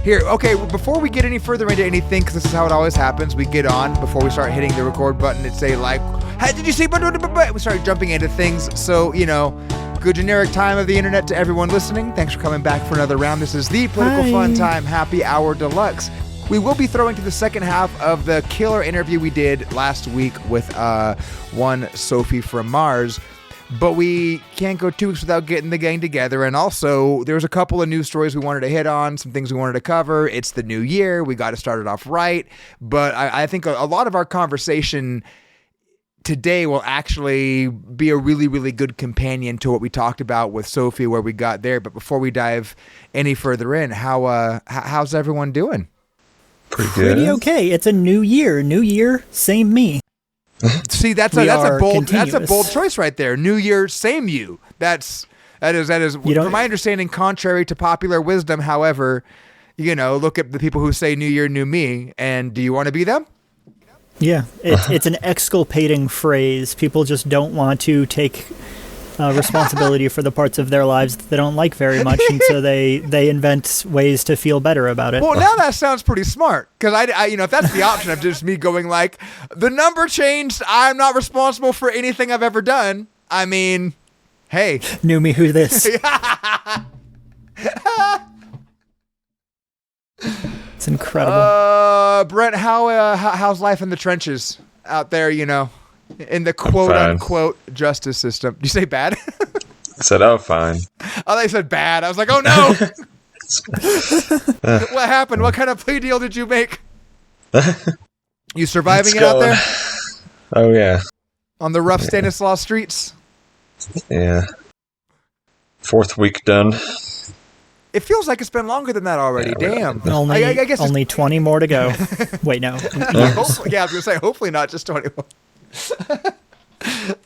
Here, okay, before we get any further into anything, because this is how it always happens, we get on before we start hitting the record button and say, like, hey, did you see? We start jumping into things. So, good generic time of the internet to everyone listening. Thanks for coming back for another round. This is the Political Fun Time Happy Hour Deluxe. We will be throwing to the second half of the killer interview we did last week with one Sophie from Mars. But we can't go 2 weeks without getting the gang together. And also, there's a couple of news stories we wanted to hit on, some things we wanted to cover. It's the new year. We got to start it off right. But I think a lot of our conversation today will actually be a really, really good companion to what we talked about with Sophie, where we got there. But before we dive any further in, how's everyone doing? Pretty okay. It's a new year. New year, same me. See, that's a bold choice right there. New Year, same you. That is from my understanding, contrary to popular wisdom. However, look at the people who say New Year, new me, and do you want to be them? Yeah, it's an exculpating phrase. People just don't want to take responsibility for the parts of their lives that they don't like very much, and so they invent ways to feel better about it. Well, now that sounds pretty smart, because I if that's the option of just me going like, the number changed, I'm not responsible for anything I've ever done. I mean, hey, new me, who this? It's incredible. Brent, how's life in the trenches out there? In the quote-unquote justice system. Did you say bad? I said, oh, fine. Oh, they said bad. I was like, oh, no. What happened? What kind of plea deal did you make? You surviving it out there? Oh, yeah. On the rough Stanislaus streets? Yeah. 4th week done. It feels like it's been longer than that already. Yeah, damn. I guess only 20 more to go. Wait, no. I was going to say, hopefully not just 21.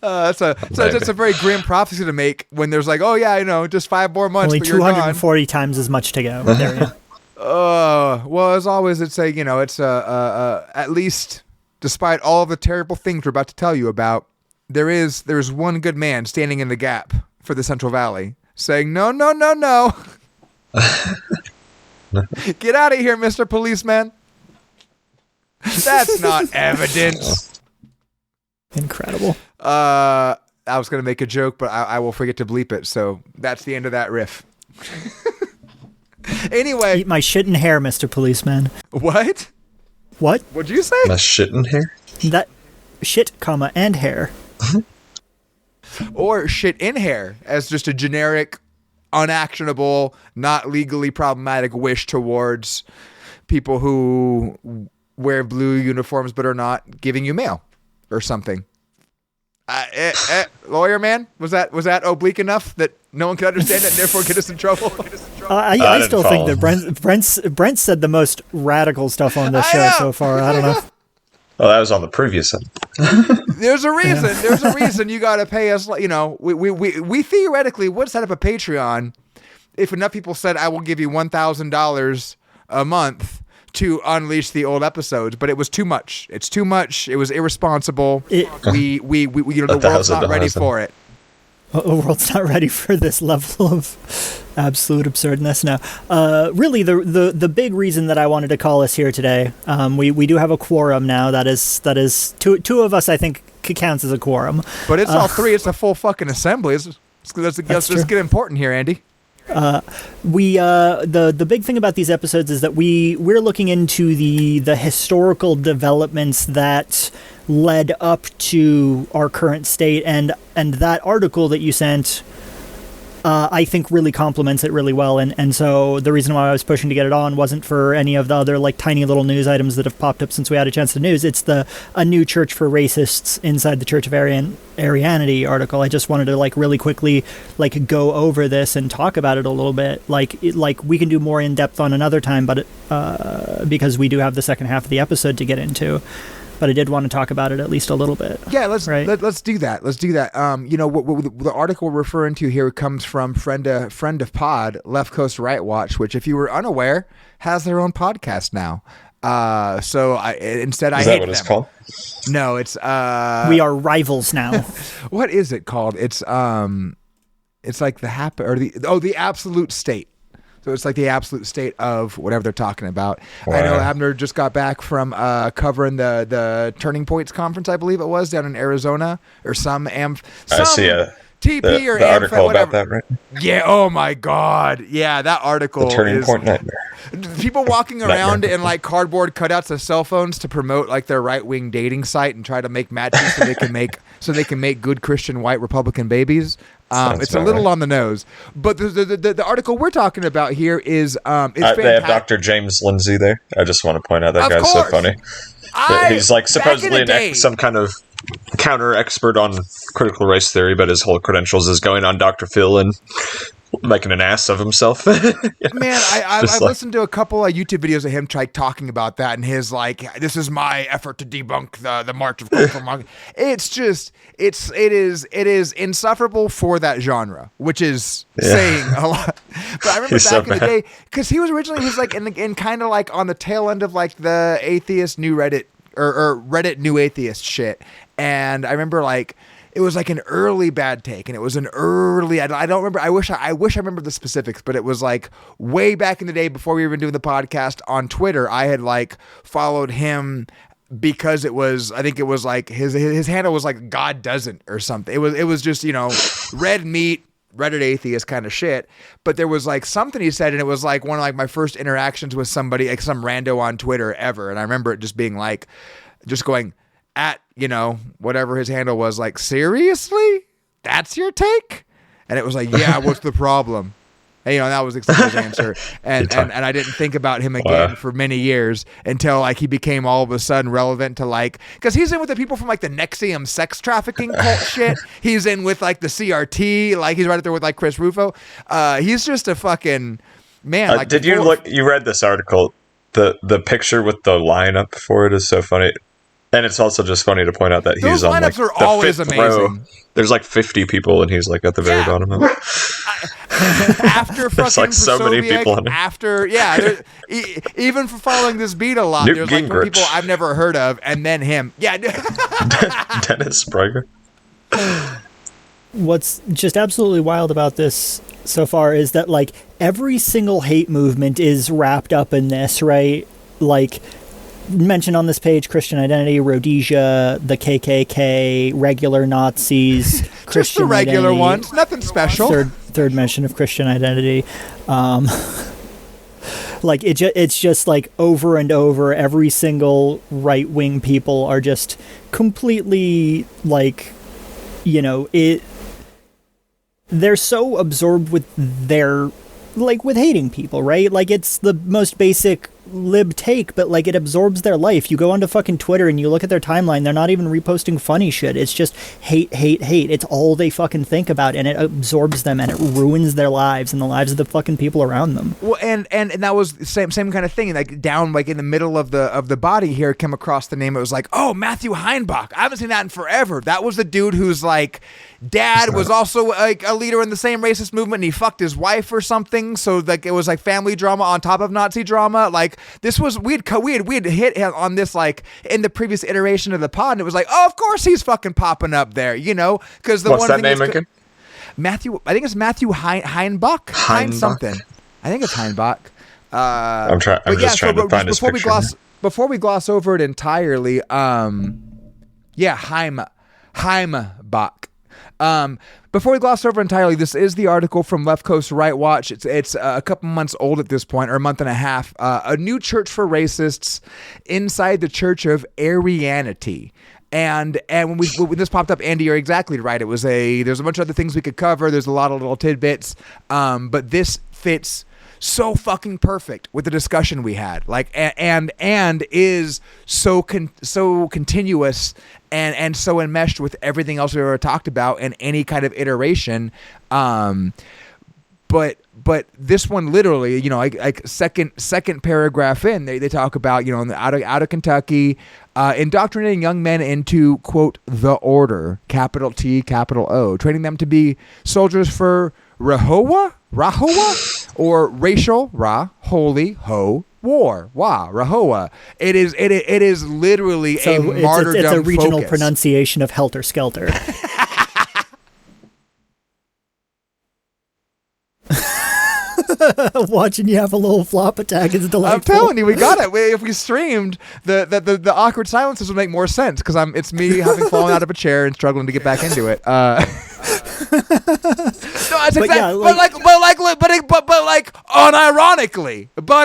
That's a very grim prophecy to make when there's like, oh yeah, just 5 more months. Only but 240 times as much to go. There you go. Well, as always, it's it's at least despite all of the terrible things we're about to tell you about, there's one good man standing in the gap for the Central Valley, saying no. Get out of here, Mr. Policeman. That's not evidence. Incredible. I was going to make a joke, but I will forget to bleep it. So that's the end of that riff. Anyway. Eat my shit and hair, Mr. Policeman. What? What? What'd you say? My shit and hair? That shit, and hair. Or shit in hair as just a generic, unactionable, not legally problematic wish towards people who wear blue uniforms but are not giving you mail. Or something. Lawyer man, was that oblique enough that no one could understand it and therefore get us in trouble? I still think that Brent said the most radical stuff on this show so far. I don't know. Oh, that was on the previous one. There's a reason. Yeah. There's a reason you got to pay us. We theoretically would set up a Patreon if enough people said, "I will give you $1,000 a month." To unleash the old episodes, but it was too much. It's too much. It was irresponsible. The world's not ready for it. The world's not ready for this level of absolute absurdness. Now, really, the big reason that I wanted to call us here today, we do have a quorum now. That is two of us. I think counts as a quorum. But it's all three. It's a full fucking assembly. Let's get important here, Andy. The big thing about these episodes is that we're looking into the historical developments that led up to our current state, and that article that you sent I think really complements it really well. And so the reason why I was pushing to get it on wasn't for any of the other like tiny little news items that have popped up since we had a chance to news. It's a new church for racists inside the Church of Arianity article. I just wanted to like really quickly like go over this and talk about it a little bit. Like we can do more in depth on another time, but because we do have the second half of the episode to get into. But I did want to talk about it at least a little bit. Yeah, let's do that. Let's do that. What the article we're referring to here comes from friend of pod, Left Coast Right Watch, which, if you were unaware, has their own podcast now. Is that what it's called? No, it's we are rivals now. What is it called? It's like the Absolute State. So it's like the absolute state of whatever they're talking about. Wow. I know Abner just got back from covering the Turning Points conference, I believe it was, down in Arizona, or some I see TP or the article whatever. about that, right? Yeah. Oh my God. Yeah, that article. The Turning Point Nightmare. People walking around in like cardboard cutouts of cell phones to promote like their right-wing dating site and try to make matches so they can make good Christian white Republican babies. It's a little on the nose, but the article we're talking about here is fantastic. They have Dr. James Lindsay there. I just want to point out that guy's so funny. He's like supposedly some kind of counter expert on critical race theory, but his whole credentials is going on Dr. Phil and making an ass of himself. Man, I've listened to a couple of YouTube videos of him talking about that, and his like, this is my effort to debunk the march of cultural marketing. It's just, it is insufferable for that genre, which is saying a lot. But I remember back in the day, because he was like in kind of like on the tail end of like the atheist new Reddit or Reddit new atheist shit, and I remember like, it was like an early bad take, and it was an early, I don't remember, I wish I remember the specifics, but it was like way back in the day before we were even doing the podcast on Twitter. I had like followed him because it was, I think it was like his handle was like God doesn't or something. It was just, red meat, Reddit atheist kind of shit. But there was like something he said, and it was like one of like my first interactions with somebody, like some rando on Twitter ever. And I remember it just being like, just going, at, whatever his handle was, like, seriously? That's your take? And it was like, yeah, what's the problem? And, that was his answer. And I didn't think about him again for many years until, like, he became all of a sudden relevant to, like, because he's in with the people from, like, the NXIVM sex trafficking cult shit. He's in with, like, the CRT. Like, he's right up there with, like, Chris Rufo. He's just a fucking, man. Like, did you read this article? The picture with the lineup for it is so funny. And it's also just funny to point out that he's on like, are the always fifth amazing. row. There's like 50 people, and he's like at the very bottom of it. After fucking there's like so many people on it. After, even for following this beat a lot, Newt there's like Gingrich. people I've never heard of, and then him. Yeah. Dennis Prager. What's just absolutely wild about this so far is that like every single hate movement is wrapped up in this, right? Like, mentioned on this page, Christian identity, Rhodesia, the KKK, regular Nazis, Just Christian the regular identity, ones, nothing special. Third mention of Christian identity. Like it's just like over and over, every single right-wing people are just completely like, they're so absorbed with with hating people, right? Like, it's the most basic lib take, but like it absorbs their life. You go onto fucking Twitter and you look at their timeline, they're not even reposting funny shit. It's just hate. It's all they fucking think about, and it absorbs them, and it ruins their lives and the lives of the fucking people around them. Well, and that was the same kind of thing. Like down like in the middle of the body here, came across the name. It was like, oh, Matthew Heinbach. I haven't seen that in forever. That was the dude whose like dad was also like a leader in the same racist movement, and he fucked his wife or something. So like it was like family drama on top of Nazi drama. Like this was we had hit on this like in the previous iteration of the pod, and it was like, oh, of course he's fucking popping up there, because the what's one that thing name again? Matthew, I think it's Matthew Heinbach. Hein something. I think it's Heinbach. I'm just trying to find his picture. Before we gloss over it entirely, Heimbach. Before we gloss over entirely, this is the article from Left Coast Right Watch. It's a couple months old at this point, or a month and a half. A new church for racists inside the Church of Arianity. And when this popped up, Andy, you're exactly right. There's a bunch of other things we could cover. There's a lot of little tidbits, but this fits so fucking perfect with the discussion we had, like, and is so continuous and so enmeshed with everything else we ever talked about in any kind of iteration. But this one literally, like second paragraph in, they talk about, out of Kentucky, indoctrinating young men into, quote, the order, capital T, capital O, training them to be soldiers for Rahowa, or racial, holy, ho, war, Rahowa. It is literally a martyrdom. It's a regional focus. pronunciation of helter skelter. Watching you have a little flop attack is delightful. I'm telling you, we got it. If we streamed, the awkward silences would make more sense because it's me having fallen out of a chair and struggling to get back into it. No, it's exactly, but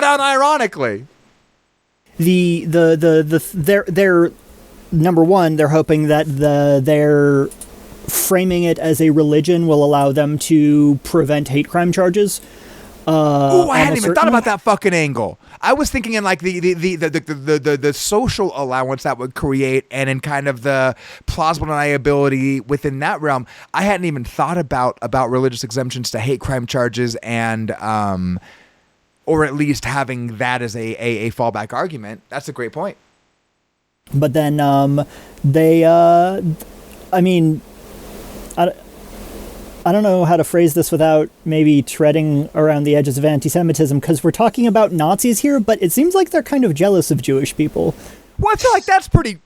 unironically. They're number one, they're hoping that they're framing it as a religion will allow them to prevent hate crime charges. I hadn't even thought about that fucking angle. I was thinking in like the social allowance that would create, and in kind of the plausible deniability within that realm. I hadn't even thought about religious exemptions to hate crime charges, and or at least having that as a fallback argument. That's a great point. But then I don't know how to phrase this without maybe treading around the edges of anti-Semitism, because we're talking about Nazis here, but it seems like they're kind of jealous of Jewish people. Well, I feel like that's pretty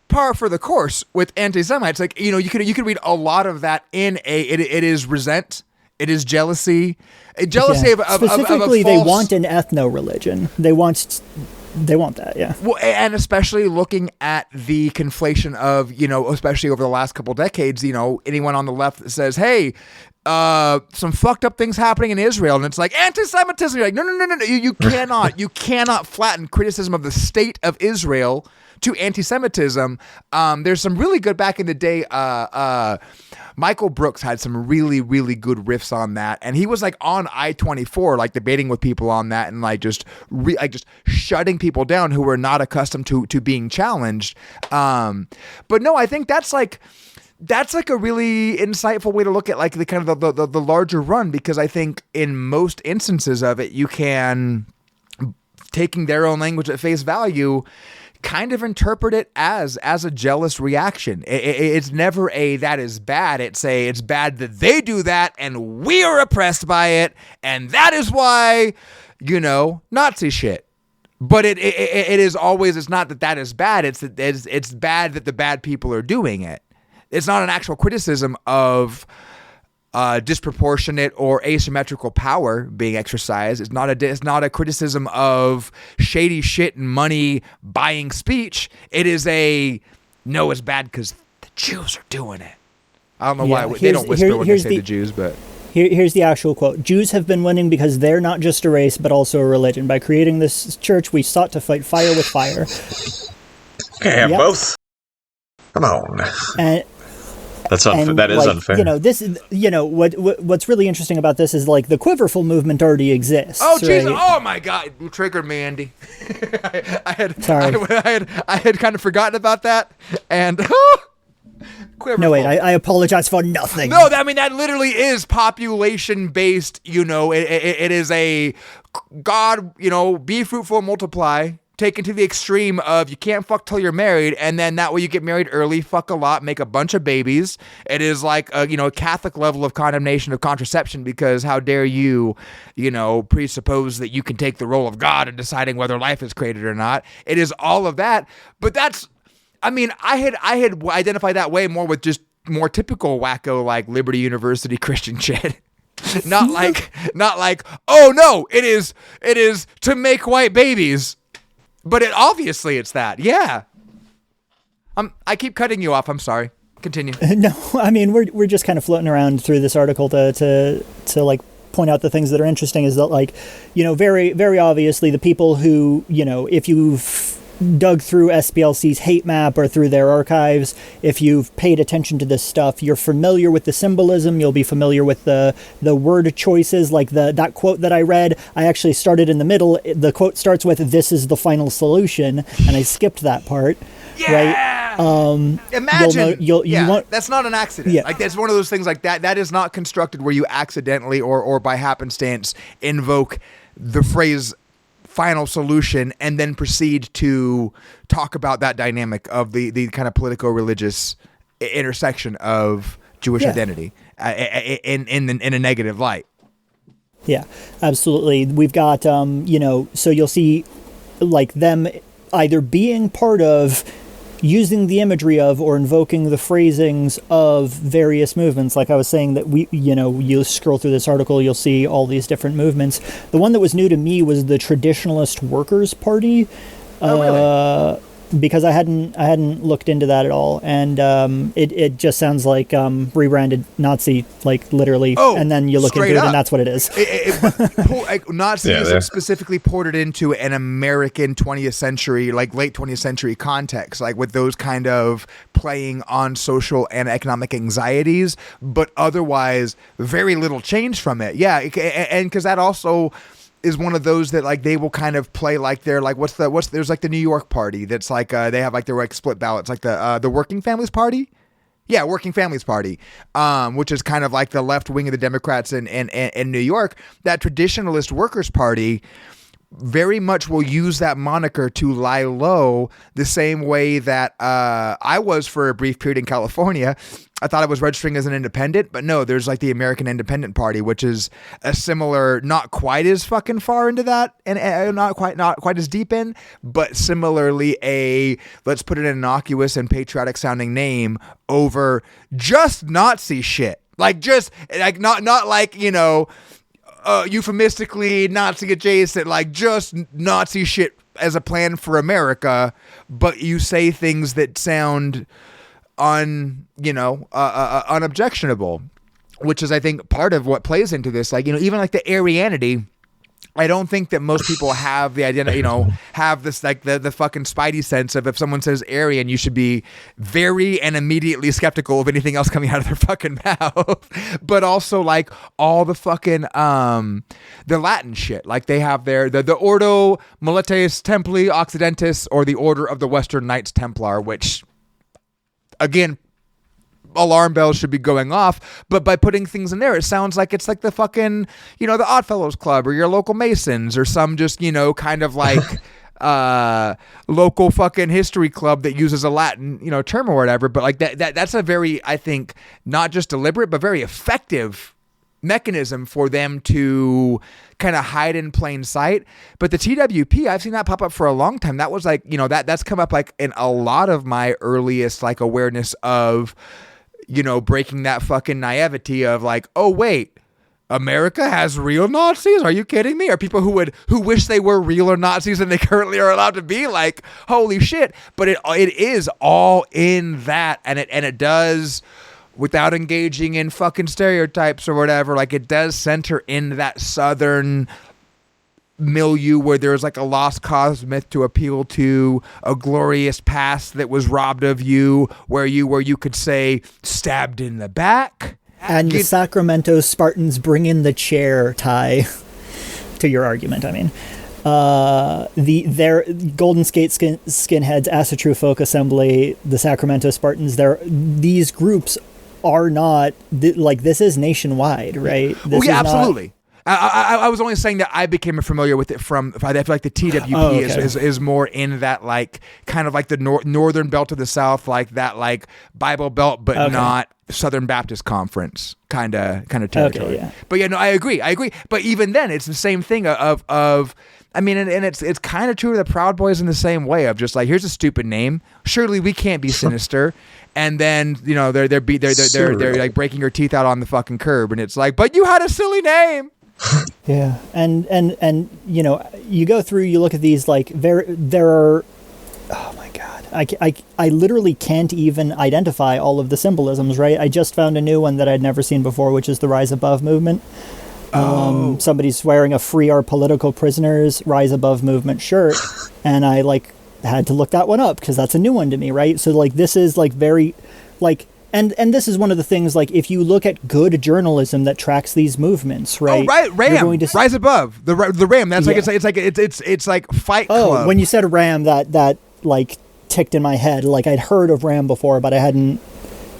par for the course with anti-Semites. Like, you could read a lot of that in it is resent, it is jealousy, of specifically of they want an ethno-religion. They want that, yeah. Well, and especially looking at the conflation of, especially over the last couple decades, anyone on the left that says, hey, some fucked up things happening in Israel, and it's like anti-Semitism. You're like, no, you cannot flatten criticism of the state of Israel to anti-Semitism. There's some really good back in the day. Michael Brooks had some really, really good riffs on that, and he was like on I-24, like debating with people on that, and like just shutting people down who were not accustomed to being challenged. But no, I think that's like a really insightful way to look at like the kind of the larger run, because I think in most instances of it, you can, taking their own language at face value, kind of interpret it as a jealous reaction. It's never that is bad. It's bad that they do that and we are oppressed by it, and that is why, Nazi shit. But it is always, it's not that is bad. It's bad that the bad people are doing it. It's not an actual criticism of disproportionate or asymmetrical power being exercised. It's not a criticism of shady shit and money buying speech. It is it's bad because the Jews are doing it. I don't know why they don't whisper when they say the Jews, but here's the actual quote. Jews have been winning because they're not just a race but also a religion. By creating this church, we sought to fight fire with fire. Can't have both. Come on. And that's unfair. That is unfair. What's really interesting about this is like the Quiverful movement already exists. Oh Jesus! Right? Oh my God! You triggered me, Andy. I had kind of forgotten about that, and Quiverful. No, wait. I apologize for nothing. No, I mean that literally is population based. It is a God. Be fruitful, multiply. Taken to the extreme of you can't fuck till you're married, and then that way you get married early, fuck a lot, make a bunch of babies. It is like a Catholic level of condemnation of contraception, because how dare you, presuppose that you can take the role of God in deciding whether life is created or not. It is all of that, but I had identified that way more with just more typical wacko like Liberty University Christian shit. not like oh no, it is to make white babies. But it's that. Yeah. I keep cutting you off. I'm sorry. Continue. No, I mean, we're just kind of floating around through this article to like point out the things that are interesting. Is that like, very, very obviously the people who, if you've dug through SPLC's hate map or through their archives, if you've paid attention to this stuff, you're familiar with the symbolism, you'll be familiar with the word choices, like that quote that I read. I actually started in the middle. The quote starts with, "This is the final solution," and I skipped that part. Yeah. Right? Imagine. You won't, that's not an accident. Yeah. Like that's one of those things like that. That is not constructed where you accidentally or by happenstance invoke the phrase final solution and then proceed to talk about that dynamic of the kind of politico-religious intersection of Jewish identity in a negative light. Yeah, absolutely. We've got, so you'll see like them either being part of using the imagery of or invoking the phrasings of various movements. Like I was saying that you scroll through this article, you'll see all these different movements. The one that was new to me was the Traditionalist Workers' Party. Really? Because I hadn't looked into that at all, and it just sounds like rebranded Nazi, like literally. And then you look into it, and that's what it is. Nazis specifically ported into an American 20th century, like late 20th century context, like with those kind of playing on social and economic anxieties, but otherwise very little change from it. Yeah, and because that also is one of those that like they will kind of play like they're like there's like the New York Party that's like they have like their like split ballots, like the Working Families Party. Yeah, Working Families Party, which is kind of like the left wing of the Democrats in New York. That Traditionalist Workers' Party very much will use that moniker to lie low, the same way that I was for a brief period in California. I thought I was registering as an independent, but no, there's like the American Independent Party, which is a similar, not quite as fucking far into that, and not quite as deep in, but similarly let's put an innocuous and patriotic sounding name over just Nazi shit, like just like not like euphemistically Nazi adjacent, like just Nazi shit as a plan for America, but you say things that sound unobjectionable, which is I think part of what plays into this. Like, even like the Aryanity, I don't think that most people have the identity, have this like the fucking spidey sense of if someone says Aryan, you should be very and immediately skeptical of anything else coming out of their fucking mouth. But also like all the fucking the Latin shit, like they have the Ordo Milites Templi Occidentis, or the Order of the Western Knights Templar, which again, alarm bells should be going off, but by putting things in there, it sounds like it's like the fucking, the Oddfellows Club or your local Masons or some just, kind of like local fucking history club that uses a Latin, term or whatever. But like that's a very, I think, not just deliberate, but very effective mechanism for them to kind of hide in plain sight. But the TWP, I've seen that pop up for a long time. That was like, that's come up like in a lot of my earliest like awareness of, breaking that fucking naivety of like, oh wait, America has real Nazis? Are you kidding me? Or people who wish they were realer Nazis than they currently are allowed to be, like, holy shit. But it is all in that, and it does, without engaging in fucking stereotypes or whatever, like it does center in that Southern milieu where there's like a lost cause myth to appeal to a glorious past that was robbed of you, where you could say stabbed in the back. And the Sacramento Spartans bring in the chair, Ty, to your argument. I mean, their Golden Skate Skinheads, Asatru Folk Assembly, the Sacramento Spartans, these groups are not this is nationwide, right? Absolutely. I was only saying that I became familiar with it from, I feel like the TWP is more in that like kind of like the northern belt of the South, like that like Bible Belt, but not Southern Baptist Conference kind of territory. Okay, yeah. But yeah, no, I agree. But even then, it's the same thing of I mean, and it's kind of true of the Proud Boys in the same way of just like, here's a stupid name. Surely we can't be sinister. And then they're like breaking your teeth out on the fucking curb, and it's like, but you had a silly name. Yeah, and you go through, you look at these, like there are, oh my god, I literally can't even identify all of the symbolisms, right? I just found a new one that I'd never seen before, which is the Rise Above movement. Somebody's wearing a Free Our Political Prisoners Rise Above movement shirt, and I had to look that one up because that's a new one to me, right? So like this is like very like. And this is one of the things, like, if you look at good journalism that tracks these movements, right? Oh, right, RAM, Rise Above, the RAM. That's like it's like Fight Club. Oh, when you said RAM, that like ticked in my head. Like I'd heard of RAM before, but I hadn't.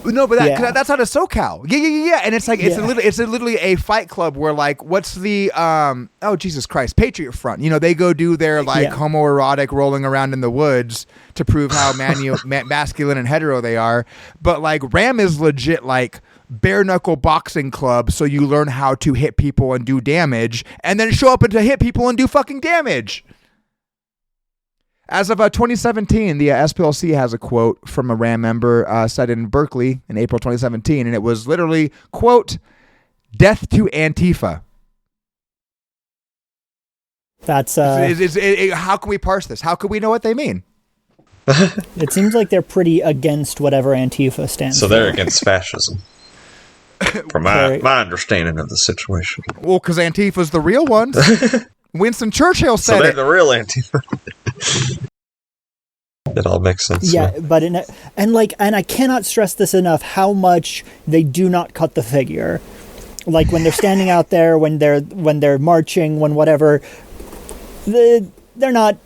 No, but that's out of SoCal. Yeah. And it's like it's literally a Fight Club where like what's the oh Jesus Christ, Patriot Front. They go do their like homoerotic rolling around in the woods to prove how masculine and hetero they are. But like RAM is legit like bare knuckle boxing club, so you learn how to hit people and do damage, and then show up and to hit people and do fucking damage. As of 2017, the SPLC has a quote from a RAM member said in Berkeley in April 2017, and it was literally, quote, "Death to Antifa." That's how can we parse this? How can we know what they mean? It seems like they're pretty against whatever Antifa stands for. So they're against fascism. From my understanding of the situation. Well, because Antifa's the real ones. Winston Churchill said so they're the real Antifa. It all makes sense. Yeah, but and I cannot stress this enough how much they do not cut the figure. Like when they're standing out there, when they're marching, when whatever, they're not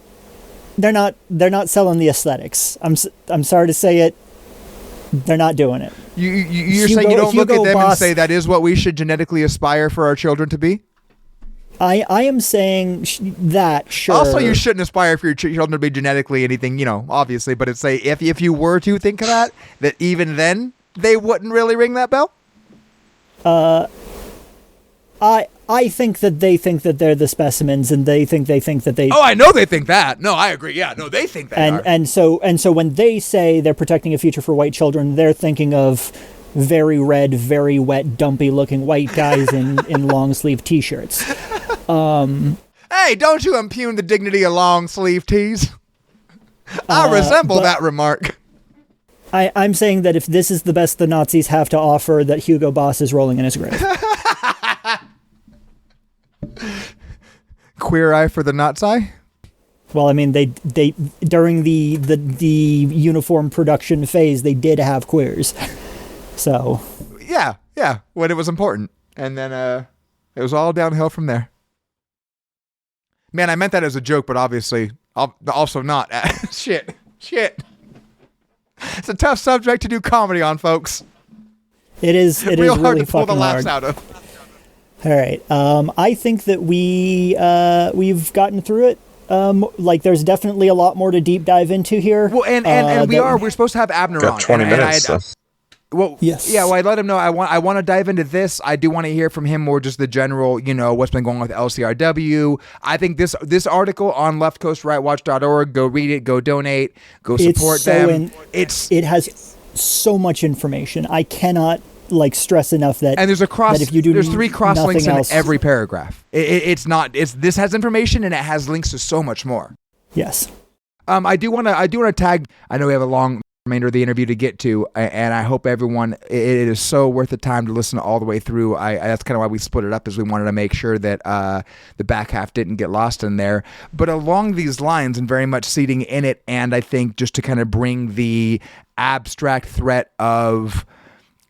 selling the aesthetics. I'm sorry to say it. They're not doing it. You're saying you don't look at them Boss, and say that is what we should genetically aspire for our children to be? I am saying that, sure. Also, you shouldn't aspire for your children to be genetically anything, obviously, but it's if you were to think of that even then they wouldn't really ring that bell? I think that they think that they're the specimens, and they think that they. Oh, I know they think that. No, I agree. Yeah, no, they think that. And so when they say they're protecting a future for white children, they're thinking of very red, very wet, dumpy-looking white guys in long-sleeve T-shirts. Hey, don't you impugn the dignity of long-sleeve tees? I resemble that remark. I'm saying that if this is the best the Nazis have to offer, that Hugo Boss is rolling in his grave. Queer eye for the Nazi? Well, I mean, they during the uniform production phase, they did have queers. So yeah, when it was important, and then it was all downhill from there. Man, I meant that as a joke, but obviously, also not. Shit. It's a tough subject to do comedy on, folks. It is. It real is hard really to pull the fucking laughs hard. out of. All right. I think that we've gotten through it. There's definitely a lot more to deep dive into here. Well, and we're supposed to have Abner got on. 20 minutes. Well, yes. Yeah, well, I let him know I want to dive into this. I do want to hear from him more just the general, what's been going on with LCRW. I think this article on leftcoastrightwatch.org, go read it, go donate, go support them. It has so much information. I cannot stress enough that. And there's there's 3 cross links in else, every paragraph. This has information and it has links to so much more. Yes. I do want to tag. I know we have a long remainder of the interview to get to, and I hope everyone, it is so worth the time to listen all the way through. That's kind of why we split it up, is we wanted to make sure that the back half didn't get lost in there. But along these lines, and very much seating in it, and I think just to kind of bring the abstract threat of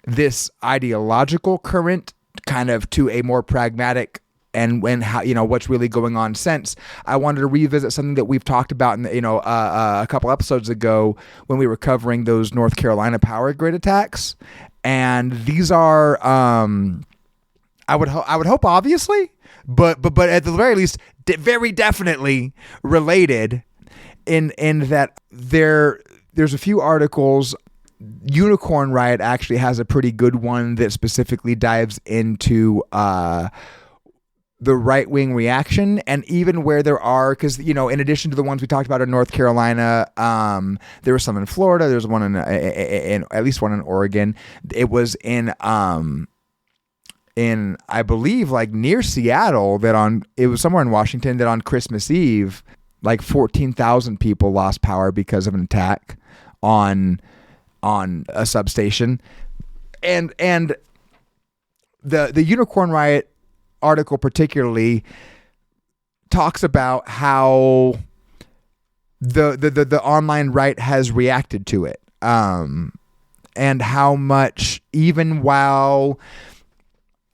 this ideological current kind of to a more pragmatic and when how what's really going on since, I wanted to revisit something that we've talked about in a couple episodes ago when we were covering those North Carolina power grid attacks, and these are I would hope obviously, but at the very least very definitely related in that there's a few articles. Unicorn Riot actually has a pretty good one that specifically dives into the right-wing reaction, and even where there are, because in addition to the ones we talked about in North Carolina, there was some in Florida. There's one in at least one in Oregon. It was in I believe near Seattle, it was somewhere in Washington, that on Christmas Eve 14,000 people lost power because of an attack on a substation, and the Unicorn Riot article particularly talks about how the online right has reacted to it, and how much, even while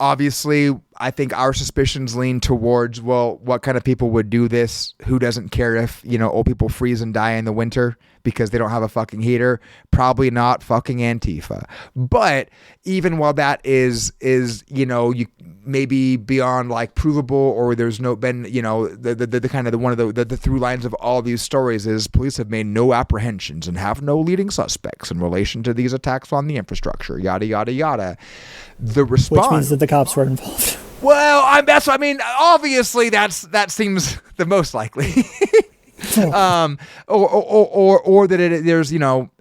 obviously I think our suspicions lean towards, well, what kind of people would do this? Who doesn't care if old people freeze and die in the winter because they don't have a fucking heater? Probably not fucking Antifa. But even while that is you maybe beyond provable, or there's been the kind of one of the through lines of all these stories is police have made no apprehensions and have no leading suspects in relation to these attacks on the infrastructure, yada yada yada. The response, which means that the cops were involved. Well, obviously that seems the most likely. or that there's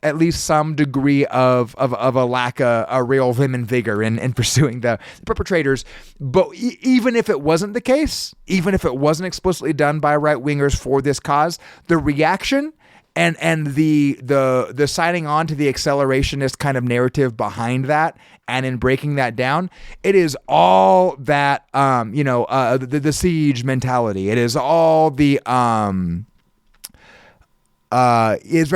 at least some degree of a lack of a real vim and vigor in pursuing the perpetrators. But even if it wasn't the case, even if it wasn't explicitly done by right wingers for this cause, the reaction and the signing on to the accelerationist kind of narrative behind that, and in breaking that down, it is all that the siege mentality. It is all the is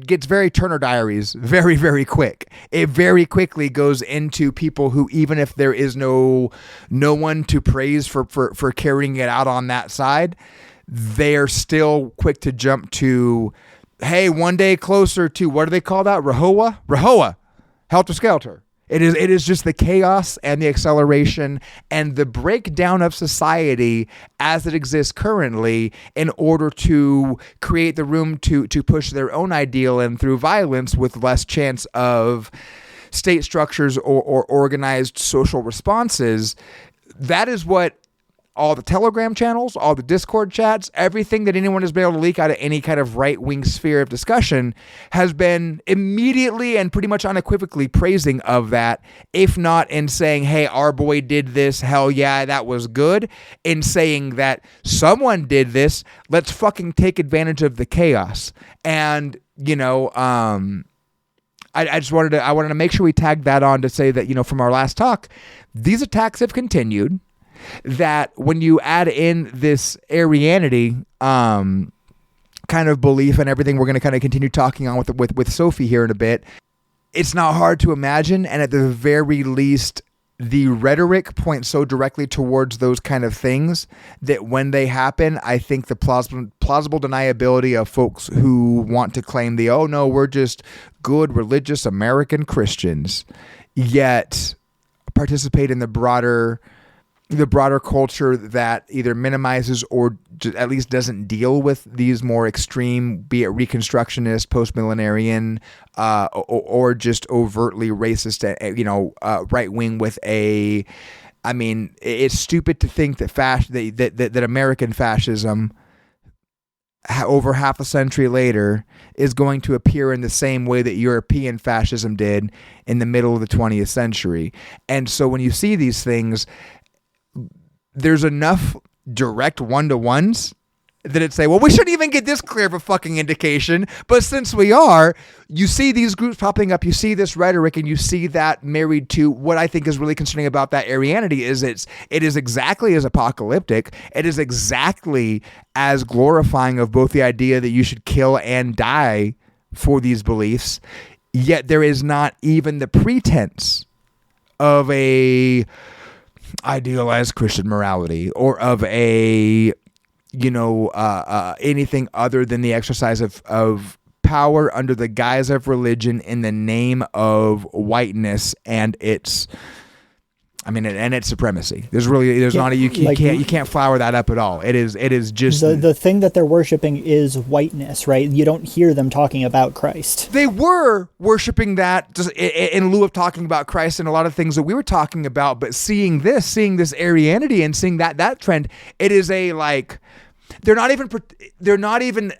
gets very Turner Diaries very, very quick. It very quickly goes into people who, even if there is no one to praise for carrying it out on that side, they're still quick to jump to, hey, one day closer to, what do they call that? Rahowa, Helter Skelter. It is just the chaos and the acceleration and the breakdown of society as it exists currently in order to create the room to push their own ideal, and through violence with less chance of state structures or organized social responses. That is what all the Telegram channels, all the Discord chats, everything that anyone has been able to leak out of any kind of right-wing sphere of discussion has been immediately and pretty much unequivocally praising of that, if not in saying, hey, our boy did this, hell yeah, that was good, in saying that someone did this, let's fucking take advantage of the chaos. And, I just wanted to make sure we tagged that on to say that, from our last talk, these attacks have continued. That when you add in this Arianity kind of belief and everything, we're going to kind of continue talking on with Sophie here in a bit, it's not hard to imagine, and at the very least, the rhetoric points so directly towards those kind of things that when they happen, I think the plausible deniability of folks who want to claim oh no, we're just good religious American Christians, yet participate in the broader culture that either minimizes or at least doesn't deal with these more extreme, be it Reconstructionist, post-millenarian, or just overtly racist, right wing with a. I mean, it's stupid to think that that American fascism, over half a century later, is going to appear in the same way that European fascism did in the middle of the 20th century. And so when you see these things, there's enough direct one-to-ones that it say, well, we shouldn't even get this clear of a fucking indication. But since we are, you see these groups popping up, you see this rhetoric, and you see that married to what I think is really concerning about that Arianity is it is exactly as apocalyptic. It is exactly as glorifying of both the idea that you should kill and die for these beliefs. Yet there is not even the pretense of a idealized Christian morality or of a anything other than the exercise of power under the guise of religion in the name of whiteness and its supremacy. You can't flower that up at all. It is just the thing that they're worshiping is whiteness, right? You don't hear them talking about Christ. They were worshiping that just in lieu of talking about Christ and a lot of things that we were talking about. But seeing this Arianity and seeing that trend, it is they're not even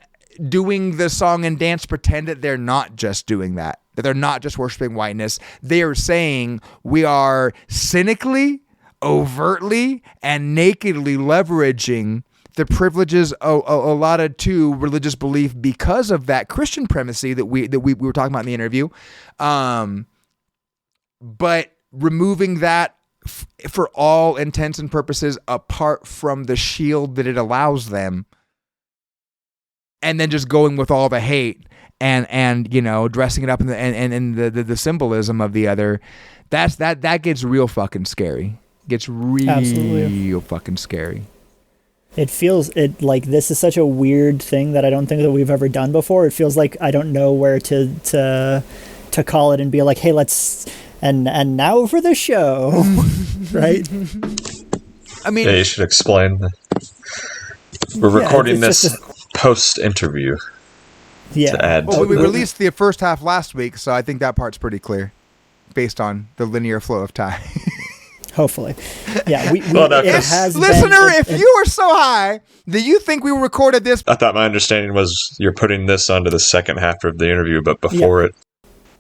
doing the song and dance pretend that they're not just doing that they're not just worshiping whiteness. They are saying we are cynically, overtly, and nakedly leveraging the privileges allotted to religious belief because of that Christian primacy that we were talking about in the interview, but removing that for all intents and purposes apart from the shield that it allows them, and then just going with all the hate and dressing it up in the symbolism of the other. That gets real fucking scary. Gets real fucking scary. It feels like this is such a weird thing that I don't think that we've ever done before. It feels like I don't know where to call it and be like, hey, let's and now for the show. Right? I mean, you should explain. We're recording this post-interview. Yeah. To add. Well, we released the first half last week, so I think that part's pretty clear, based on the linear flow of time. Hopefully. Yeah, listener, if you were so high that you think we recorded this. I thought my understanding was you're putting this onto the second half of the interview, but before it.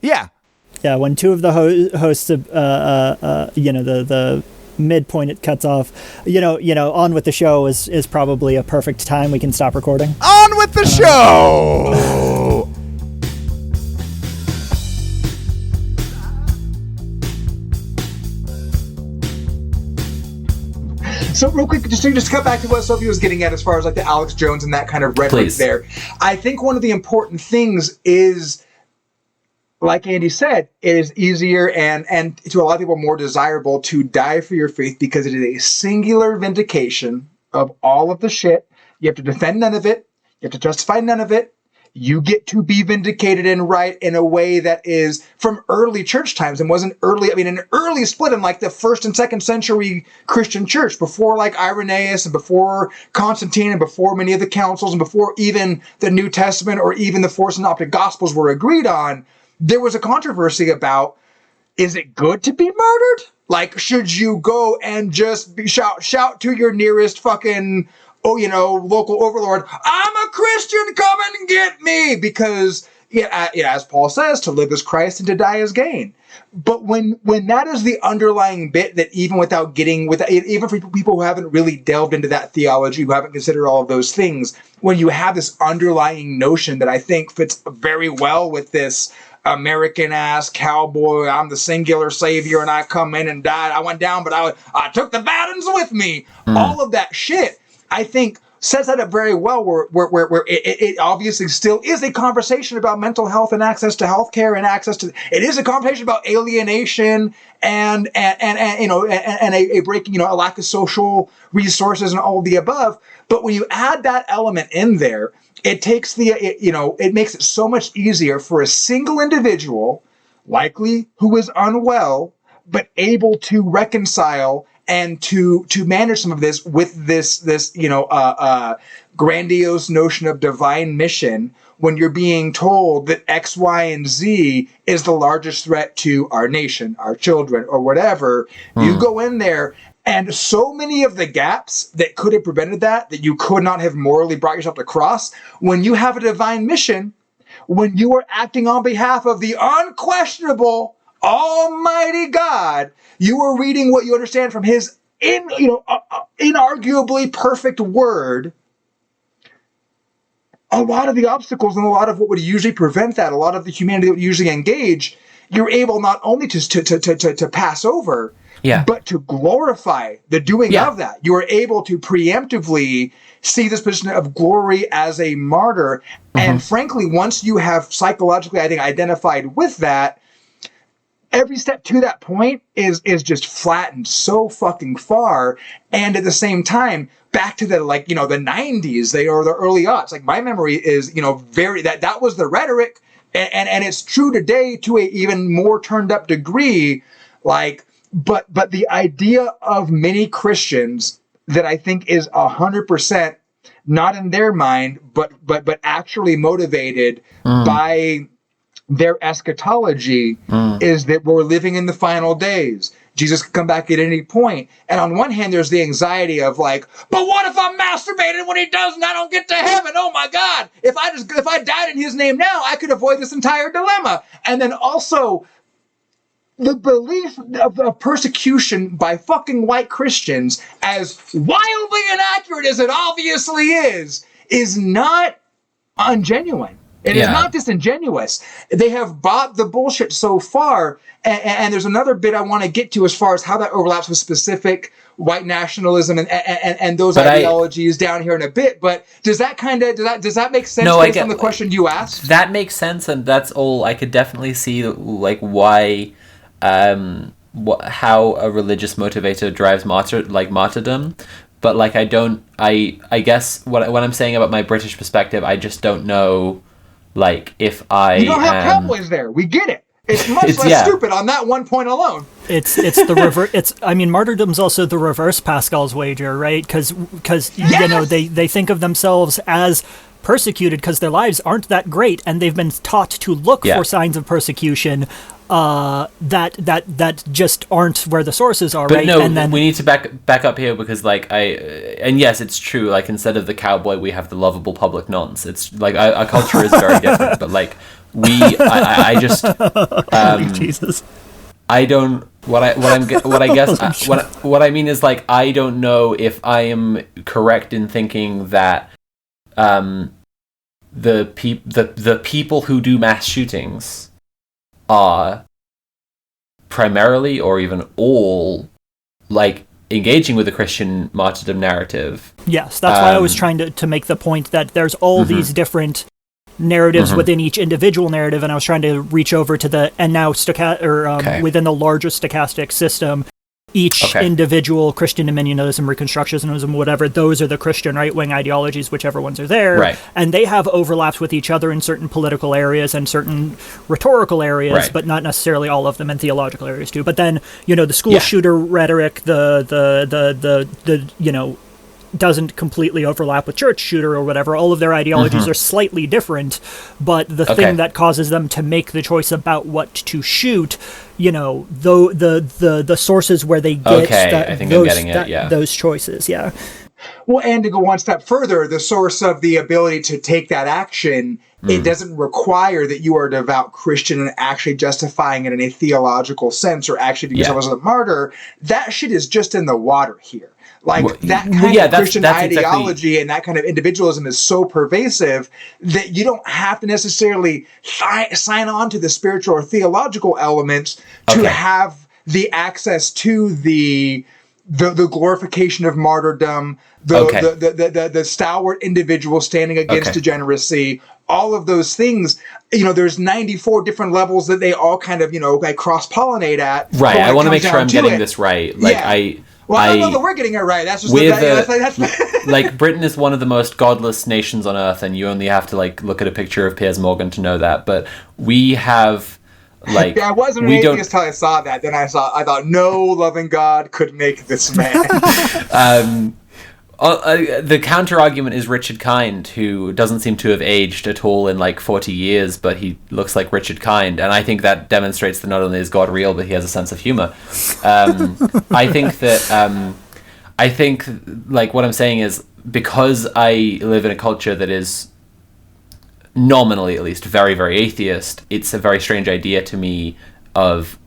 Yeah. Yeah, when two of the hosts, the midpoint it cuts off, on with the show is probably a perfect time. We can stop recording. On with the show! So real quick, just to cut back to what Sophie was getting at as far as like the Alex Jones and that kind of rhetoric there. I think one of the important things is, like Andy said, it is easier and to a lot of people more desirable to die for your faith because it is a singular vindication of all of the shit. You have to defend none of it. You have to justify none of it. You get to be vindicated and right in a way that is from early church times and wasn't early. I mean, an early split in like the 1st and 2nd century Christian church before like Irenaeus and before Constantine and before many of the councils and before even the New Testament or even the 4 synoptic gospels were agreed on. There was a controversy about, is it good to be murdered? Like, should you go and just shout to your nearest fucking, local overlord, I'm a Christian, come and get me, because as Paul says, to live is Christ and to die is gain. But when that is the underlying bit that even even for people who haven't really delved into that theology, who haven't considered all of those things, when you have this underlying notion that I think fits very well with this American-ass cowboy, I'm the singular savior and I come in and died, I went down, but I took the bad ones with me. All of that shit, I think, sets that up very well where it obviously still is a conversation about mental health and access to healthcare and access to, it is a conversation about alienation and a breaking, a lack of social resources and all of the above. But when you add that element in there, it takes it makes it so much easier for a single individual, likely who is unwell, but able to reconcile and to manage some of this with this grandiose notion of divine mission when you're being told that X, Y, and Z is the largest threat to our nation, our children, or whatever. You go in there, and so many of the gaps that could have prevented that you could not have morally brought yourself to cross, when you have a divine mission, when you are acting on behalf of the unquestionable Almighty God, you are reading what you understand from His inarguably perfect word. A lot of the obstacles and a lot of what would usually prevent that, a lot of the humanity that would usually engage, you're able not only to pass over, but to glorify the doing of that. You are able to preemptively see this position of glory as a martyr. And frankly, once you have psychologically, I think, identified with that, every step to that point is just flattened so fucking far. And at the same time, back to the, the 90s, or the early aughts, like my memory is, very, that was the rhetoric. And it's true today to a even more turned up degree, but the idea of many Christians that I think is 100% not in their mind, but actually motivated by their eschatology is that we're living in the final days. Jesus could come back at any point. And on one hand, there's the anxiety of but what if I'm masturbating when He does and I don't get to heaven? Oh my God. If I died in His name now, I could avoid this entire dilemma. And then also the belief of persecution by fucking white Christians, as wildly inaccurate as it obviously is not ungenuine. It is not disingenuous. They have bought the bullshit so far. And there's another bit I want to get to as far as how that overlaps with specific white nationalism and those ideologies down here in a bit. But does that make sense based on the question you asked? That makes sense, and that's all. I could definitely see why, how a religious motivator drives martyrdom. But I guess what I'm saying about my British perspective, I just don't know. If I you don't have cowboys there, we get it. It's much less stupid on that one point alone. It's the reverse. Martyrdom's also the reverse Pascal's wager, right? Because they think of themselves as persecuted because their lives aren't that great, and they've been taught to look for signs of persecution that just aren't where the sources are, but right? No, and then we need to back up here because like and yes, it's true. Like instead of the cowboy, we have the lovable public nonce. It's like our culture is very different, but like I just Jesus. I don't. What I mean is like I don't know if I am correct in thinking that the people who do mass shootings are primarily or even all like engaging with the Christian martyrdom narrative. Yes, that's why I was trying to make the point that there's all these different narratives within each individual narrative, and I was trying to reach over to the within the larger stochastic system, each individual Christian dominionism, Reconstructionism, whatever, those are the Christian right-wing ideologies, whichever ones are there, right. And they have overlaps with each other in certain political areas and certain rhetorical areas, right. but not necessarily all of them, and theological areas too. But then, the school shooter rhetoric, the doesn't completely overlap with church shooter or whatever. All of their ideologies are slightly different, but the thing that causes them to make the choice about what to shoot, the sources where they get I think I'm getting it, those choices, Well, and to go one step further, the source of the ability to take that action, it doesn't require that you are a devout Christian and actually justifying it in a theological sense or actually do yourself as a martyr. That shit is just in the water here. Like that kind of Christian ideology and that kind of individualism is so pervasive that you don't have to necessarily sign on to the spiritual or theological elements to have the access to the glorification of martyrdom, the stalwart individual standing against degeneracy, all of those things. There's 94 different levels that they all kind of, like cross-pollinate at. Right. I want to make sure I'm getting this right. I know that we're getting it right. That's just that's like Britain is one of the most godless nations on earth, and you only have to like look at a picture of Piers Morgan to know that. But we have like I wasn't an atheist until I saw that. Then I thought no loving God could make this man. The counter argument is Richard Kind, who doesn't seem to have aged at all in like 40 years, but he looks like Richard Kind, and I think that demonstrates that not only is God real, but he has a sense of humor. I think like what I'm saying is because I live in a culture that is nominally, at least, very, very atheist, it's a very strange idea to me of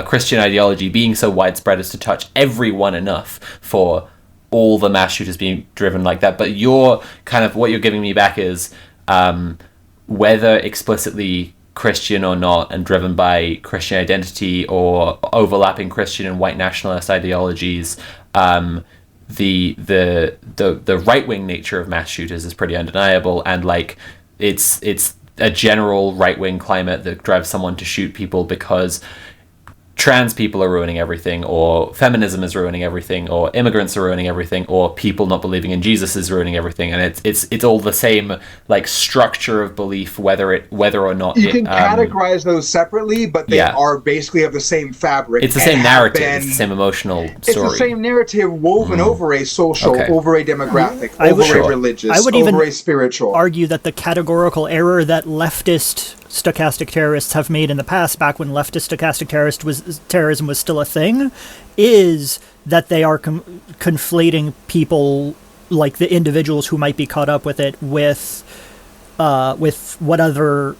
Christian ideology being so widespread as to touch everyone enough for all the mass shooters being driven like that. But what you're giving me back is whether explicitly Christian or not and driven by Christian identity or overlapping Christian and white nationalist ideologies, the right-wing nature of mass shooters is pretty undeniable, and like it's a general right-wing climate that drives someone to shoot people because trans people are ruining everything, or feminism is ruining everything, or immigrants are ruining everything, or people not believing in Jesus is ruining everything, and it's all the same like structure of belief, whether or not you can categorize those separately, but they are basically of the same fabric. It's the same narrative, it's the same emotional story. It's the same narrative woven over a social, over a demographic, over a religious, over a spiritual. Argue that the categorical error that leftist stochastic terrorists have made in the past, back when leftist stochastic terrorism was still a thing, is that they are conflating people, like the individuals who might be caught up with it, with whatever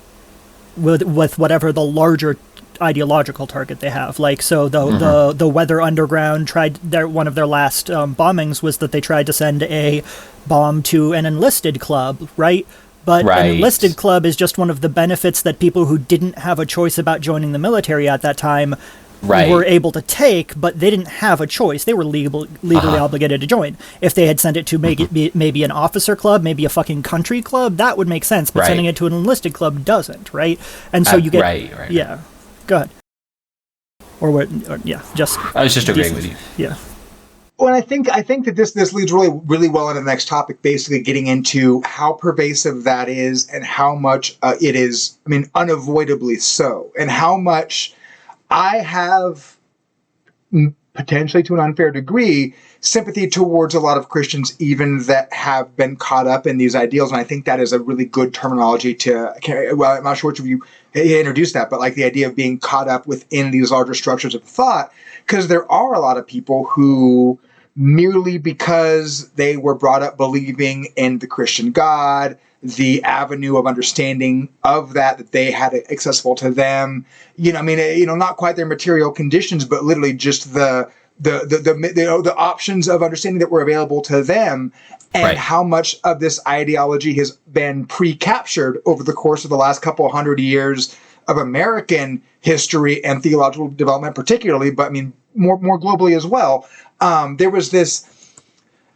the larger ideological target they have. Like, so the Weather Underground one of their last bombings was that they tried to send a bomb to an enlisted club, right? But an enlisted club is just one of the benefits that people who didn't have a choice about joining the military at that time were able to take, but they didn't have a choice. They were legally obligated to join. If they had sent it to maybe an officer club, maybe a fucking country club, that would make sense, but sending it to an enlisted club doesn't, right? And so you get... Yeah. Go ahead. I was just agreeing with you. Yeah. Well, I think that this leads really well into the next topic, basically getting into how pervasive that is and how much it is, unavoidably so, and how much I have potentially to an unfair degree, sympathy towards a lot of Christians, even that have been caught up in these ideals. And I think that is a really good terminology I'm not sure which of you introduced that, but like the idea of being caught up within these larger structures of thought, because there are a lot of people who, merely because they were brought up believing in the Christian God, the avenue of understanding of that they had accessible to them, not quite their material conditions, but literally just the options of understanding that were available to them, and how much of this ideology has been pre-captured over the course of the last couple 100 years of American history and theological development, particularly, but I mean more globally as well. There was this.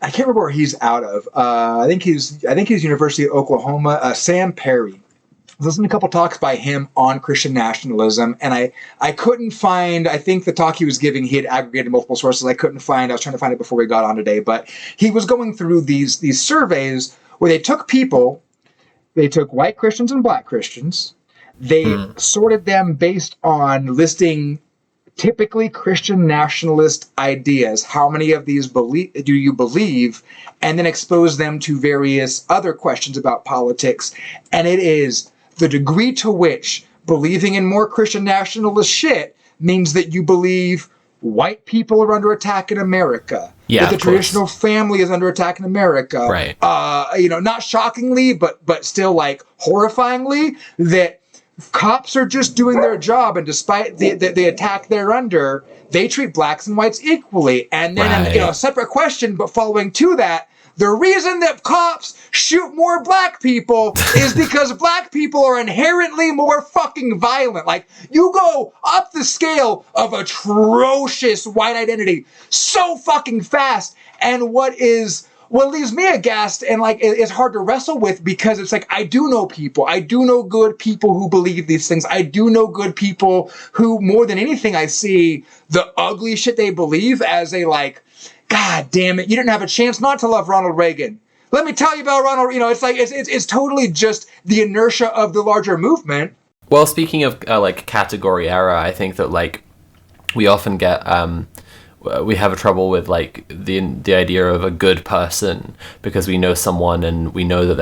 I can't remember where he's out of. I think he's University of Oklahoma. Sam Perry. I was listening to a couple talks by him on Christian nationalism, and I couldn't find. I think the talk he was giving, he had aggregated multiple sources. I couldn't find. I was trying to find it before we got on today, but he was going through these surveys where they took people. They took white Christians and black Christians. They sorted them based on listing typically Christian nationalist ideas. How many of these do you believe? And then expose them to various other questions about politics. And it is the degree to which believing in more Christian nationalist shit means that you believe white people are under attack in America. Yeah, that the traditional family is under attack in America. Right. Not shockingly, but still like horrifyingly, that cops are just doing their job, and despite the attack they're under, they treat blacks and whites equally. And then, a separate question, but following to that, the reason that cops shoot more black people is because black people are inherently more fucking violent. Like, you go up the scale of atrocious white identity so fucking fast, and what leaves me aghast and like it's hard to wrestle with, because it's like, I do know good people who believe these things. I do know good people who, more than anything, I see the ugly shit they believe as a like, God damn it, you didn't have a chance not to love Ronald Reagan. Let me tell you about Ronald. It's like it's totally just the inertia of the larger movement. Well, speaking of like category error, I think that like we often get we have a trouble with like the idea of a good person, because we know someone and we know that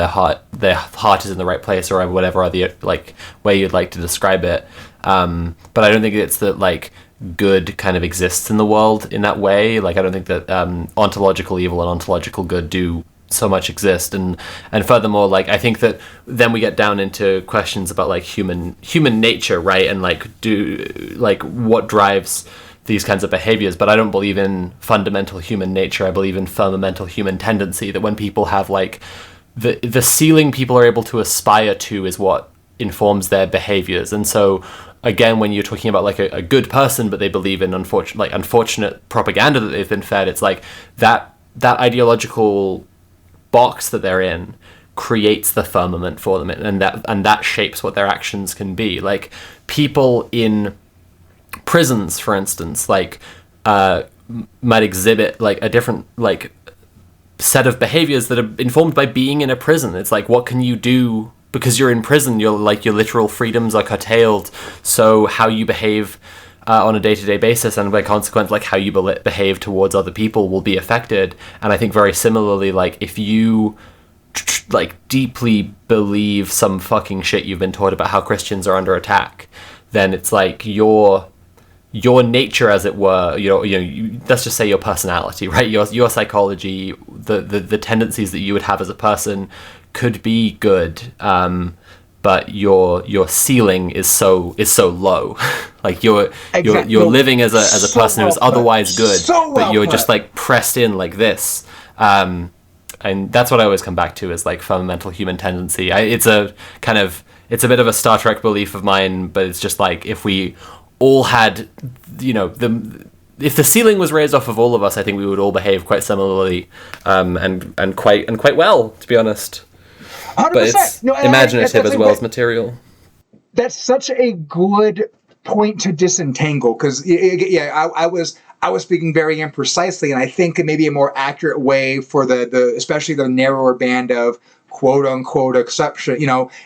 their heart is in the right place, or whatever other like way you'd like to describe it. But I don't think it's that like good kind of exists in the world in that way. Like I don't think that ontological evil and ontological good do so much exist, and furthermore, like I think that then we get down into questions about like human nature, right? And like what drives these kinds of behaviors. But I don't believe in fundamental human nature. I believe in fundamental human tendency, that when people have like the ceiling people are able to aspire to is what informs their behaviors. And so again, when you're talking about like a good person, but they believe in unfortunate propaganda that they've been fed, it's like that ideological box that they're in creates the firmament for them, and that shapes what their actions can be. Like people in prisons, for instance, like might exhibit like a different like set of behaviors that are informed by being in a prison. It's like, what can you do because you're in prison? Your literal freedoms are curtailed, so how you behave on a day-to-day basis, and by consequence like how you behave towards other people, will be affected. And I think very similarly, like if you like deeply believe some fucking shit you've been taught about how Christians are under attack, then it's like your nature, as it were, let's just say your personality, right? Your psychology, the tendencies that you would have as a person could be good, but your ceiling is so low. Like you're living as a person who's otherwise good, but you're just like pressed in like this. And that's what I always come back to, is like fundamental human tendency. It's a bit of a Star Trek belief of mine, but it's just like, if we all had, if the ceiling was raised off of all of us, I think we would all behave quite similarly, and quite well, to be honest. 100%. But it's imaginative as well as material. That's such a good point to disentangle, because I was speaking very imprecisely, and I think maybe a more accurate way for the especially the narrower band of quote unquote exception,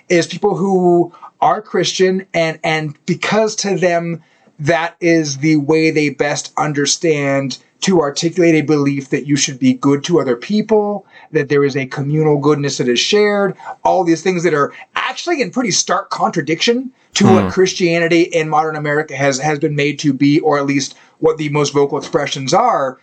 is people who are Christian, and because to them that is the way they best understand to articulate a belief that you should be good to other people, that there is a communal goodness that is shared, all these things that are actually in pretty stark contradiction to what Christianity in modern America has been made to be, or at least what the most vocal expressions are.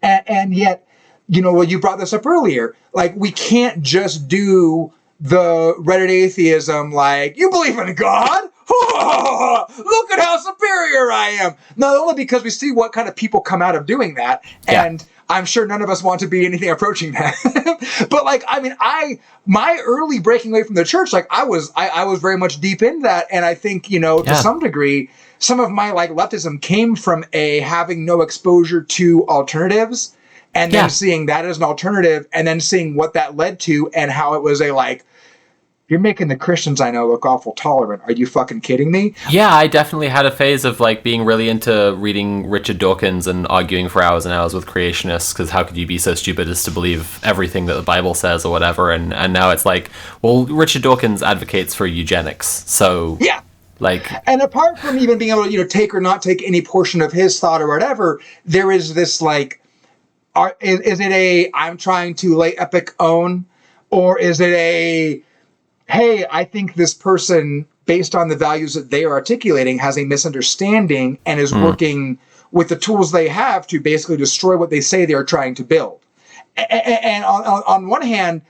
And yet, you know, you brought this up earlier, like, we can't just do the Reddit atheism, like, you believe in God? Look at how superior I am. Not only because we see what kind of people come out of doing that, and I'm sure none of us want to be anything approaching that. But like, I mean, my early breaking away from the church, like I was very much deep in that. And I think, you know, to some degree, some of my like leftism came from having no exposure to alternatives, and then seeing that as an alternative, and then seeing what that led to, and how it was you're making the Christians I know look awful tolerant. Are you fucking kidding me? Yeah, I definitely had a phase of like being really into reading Richard Dawkins and arguing for hours and hours with creationists, because how could you be so stupid as to believe everything that the Bible says or whatever? And now it's like, well, Richard Dawkins advocates for eugenics, so yeah. Like, and apart from even being able to, you know, take or not take any portion of his thought or whatever, there is this like, is it I'm trying to lay epic own, or is it hey, I think this person, based on the values that they are articulating, has a misunderstanding and is working with the tools they have to basically destroy what they say they are trying to build. And on one hand,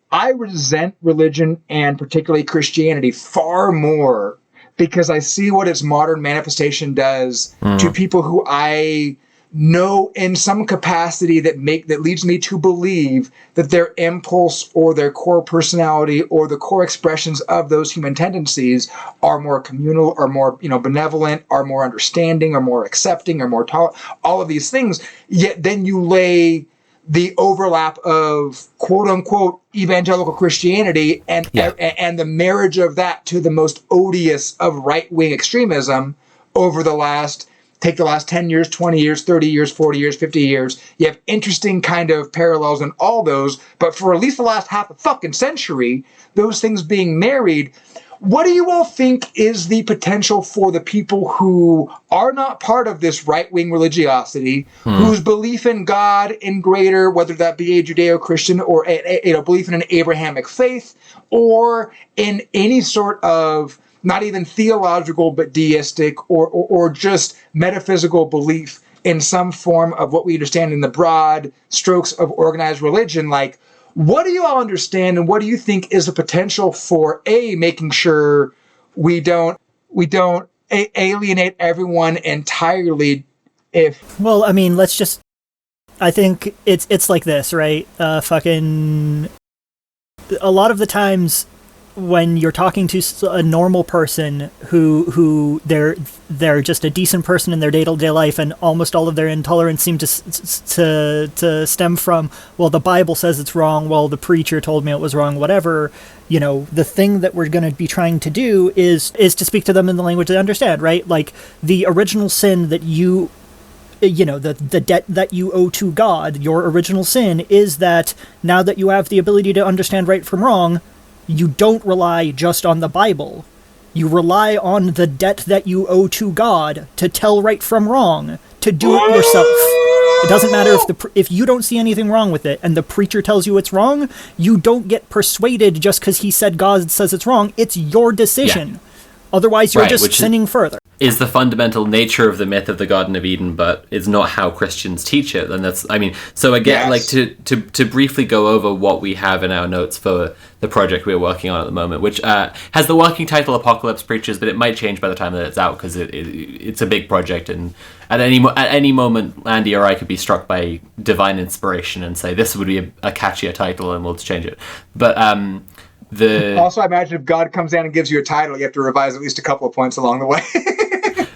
I resent religion, and particularly Christianity, far more because I see what its modern manifestation does to people who I know in some capacity that leads me to believe that their impulse or their core personality or the core expressions of those human tendencies are more communal, or more, you know, benevolent, or more understanding, or more accepting, or more tolerant, all of these things. Yet then you lay the overlap of quote unquote evangelical Christianity and the marriage of that to the most odious of right-wing extremism over the last 10 years, 20 years, 30 years, 40 years, 50 years. You have interesting kind of parallels in all those, but for at least the last half a fucking century, those things being married. What do you all think is the potential for the people who are not part of this right-wing religiosity, whose belief in God in greater, whether that be a Judeo-Christian or a belief in an Abrahamic faith, or in any sort of not even theological, but deistic or just metaphysical belief in some form of what we understand in the broad strokes of organized religion? Like, what do you all understand, and what do you think is the potential for making sure we don't alienate everyone entirely? Well, I mean, I think it's like this, right? Fucking a lot of the times when you're talking to a normal person who they're just a decent person in their day-to-day life, and almost all of their intolerance seem to stem from, well, the Bible says it's wrong, well, the preacher told me it was wrong, whatever, you know, the thing that we're going to be trying to do is to speak to them in the language they understand, right? Like, the original sin that you know, the debt that you owe to God, your original sin is that now that you have the ability to understand right from wrong, you don't rely just on the Bible. You rely on the debt that you owe to God to tell right from wrong, to do it yourself. It doesn't matter if you don't see anything wrong with it and the preacher tells you it's wrong, you don't get persuaded just because he said God says it's wrong. It's your decision. Yeah. Otherwise, you're just sinning further. Is the fundamental nature of the myth of the Garden of Eden, but is not how Christians teach it. And that's, I mean, so again, like to briefly go over what we have in our notes for the project we're working on at the moment, which has the working title Apocalypse Preachers, but it might change by the time that it's out because it's a big project, and at any moment, Andy or I could be struck by divine inspiration and say this would be a catchier title, and we'll change it. But also, I imagine if God comes down and gives you a title, you have to revise at least a couple of points along the way.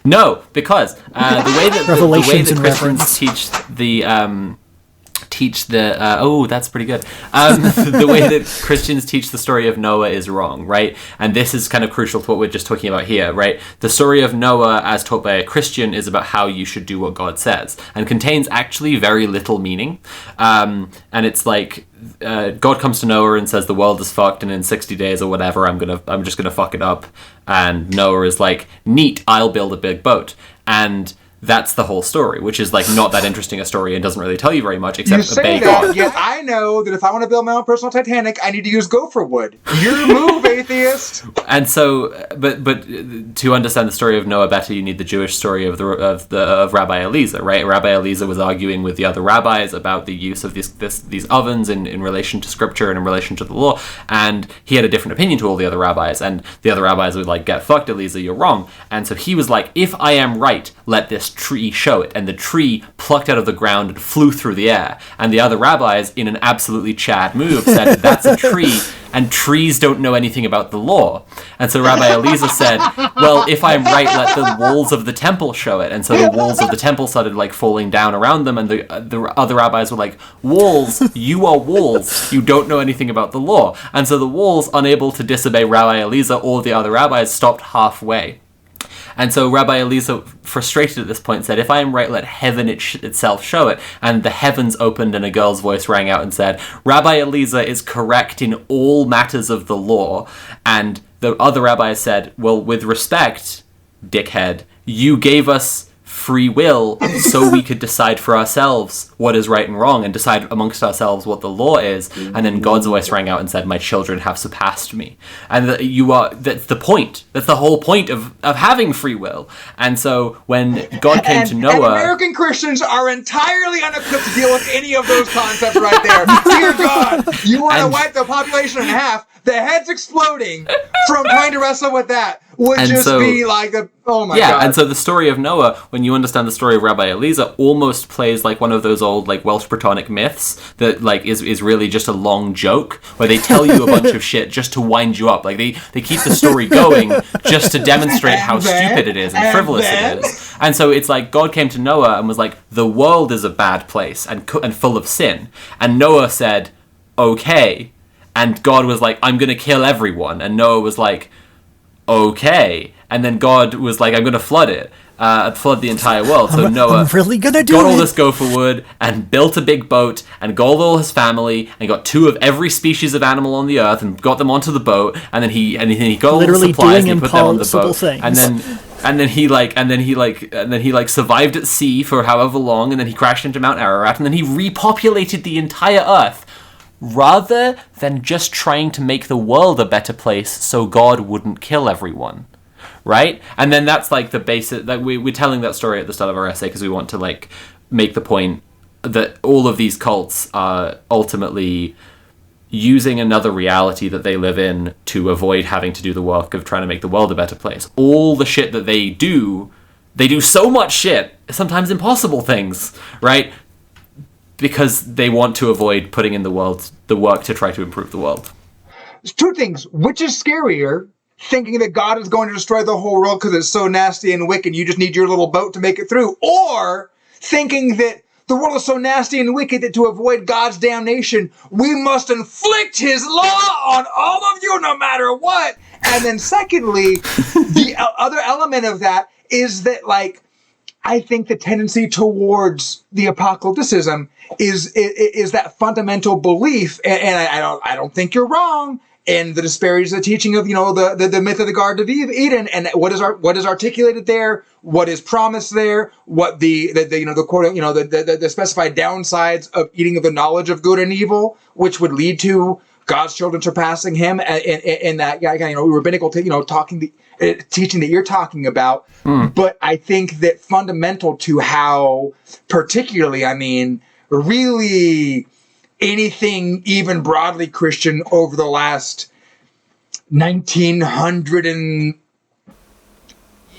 No, because the way that the Christians teach teach the that's pretty good. The way that Christians teach the story of Noah is wrong, right? And this is kind of crucial to what we're just talking about here, right? The story of Noah, as taught by a Christian, is about how you should do what God says, and contains actually very little meaning. And it's like God comes to Noah and says the world is fucked, and in 60 days or whatever, I'm just gonna fuck it up. And Noah is like, neat, I'll build a big boat. And that's the whole story, which is like not that interesting a story and doesn't really tell you very much except obey God. Yet I know that if I want to build my own personal Titanic, I need to use gopher wood. Your move, atheist. And so, but to understand the story of Noah better, you need the Jewish story of Rabbi Eliezer, right? Rabbi Eliezer was arguing with the other rabbis about the use of these ovens in relation to scripture and in relation to the law, and he had a different opinion to all the other rabbis, and the other rabbis would like, get fucked, Eliezer, you're wrong. And so he was like, if I am right, let this tree show it. And the tree plucked out of the ground and flew through the air. And the other rabbis, in an absolutely Chad move, said, that's a tree, and trees don't know anything about the law. And so Rabbi Eliezer said, well, if I'm right, let the walls of the temple show it. And so the walls of the temple started like falling down around them, and the other rabbis were like, walls, you are walls, you don't know anything about the law. And so the walls, unable to disobey Rabbi Eliezer or the other rabbis, stopped halfway. And so Rabbi Eliezer, frustrated at this point, said, if I am right, let heaven itself show it. And the heavens opened and a girl's voice rang out and said, Rabbi Eliezer is correct in all matters of the law. And the other rabbis said, well, with respect, dickhead, you gave us free will so we could decide for ourselves what is right and wrong and decide amongst ourselves what the law is. And then God's voice rang out and said, my children have surpassed me. And that's the point. That's the whole point of having free will. And so when God came to Noah... And American Christians are entirely unequipped to deal with any of those concepts right there. Dear God, you want to wipe the population in half, the head's exploding from trying to wrestle with that. Would and just so, be like oh my God. And so the story of Noah, when you understand the story of Rabbi Eliezer, almost plays like one of those old like Welsh Brittonic myths that like is really just a long joke where they tell you a bunch of shit just to wind you up. Like they keep the story going just to demonstrate how stupid it is and frivolous it is. And so it's like God came to Noah and was like, the world is a bad place and full of sin. And Noah said, okay. And God was like, I'm going to kill everyone. And Noah was like, okay. And then God was like, I'm going to flood it. Flood the entire world. So Noah I'm really gonna do got all this gopher wood and built a big boat and got all his family and got 2 of every species of animal on the earth and got them onto the boat. And then he got all the supplies and he put them on the boat. Things. And then he survived at sea for however long. And then he crashed into Mount Ararat. And then he repopulated the entire earth, rather than just trying to make the world a better place so God wouldn't kill everyone, right? And then that's like the basic, that we're telling that story at the start of our essay because we want to like make the point that all of these cults are ultimately using another reality that they live in to avoid having to do the work of trying to make the world a better place. All the shit that they do so much shit, sometimes impossible things, right? Because they want to avoid putting in the work to try to improve the world. There's 2 things. Which is scarier? Thinking that God is going to destroy the whole world because it's so nasty and wicked, you just need your little boat to make it through. Or thinking that the world is so nasty and wicked that to avoid God's damnation, we must inflict his law on all of you no matter what. And then secondly, the other element of that is that, like, I think the tendency towards the apocalypticism is that fundamental belief, and I don't think you're wrong, in the disparities of the teaching of the myth of the Garden of Eden, and what is articulated there, what is promised there, what the quote the specified downsides of eating of the knowledge of good and evil, which would lead to God's children surpassing him, in that rabbinical teaching that you're talking about. But I think that fundamental to how, particularly, really anything even broadly Christian over the last 1900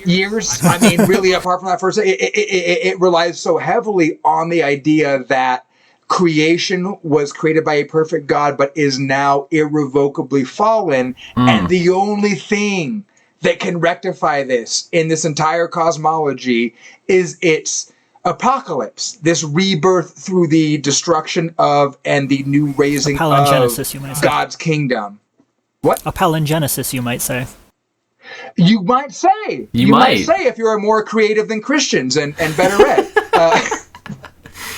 years, really apart from that first, it relies so heavily on the idea that creation was created by a perfect God, but is now irrevocably fallen. And the only thing that can rectify this in this entire cosmology is its apocalypse, this rebirth through the destruction of and the new raising of God's kingdom. What? A palingenesis, you might say. You might say. You might say if you're more creative than Christians and better read.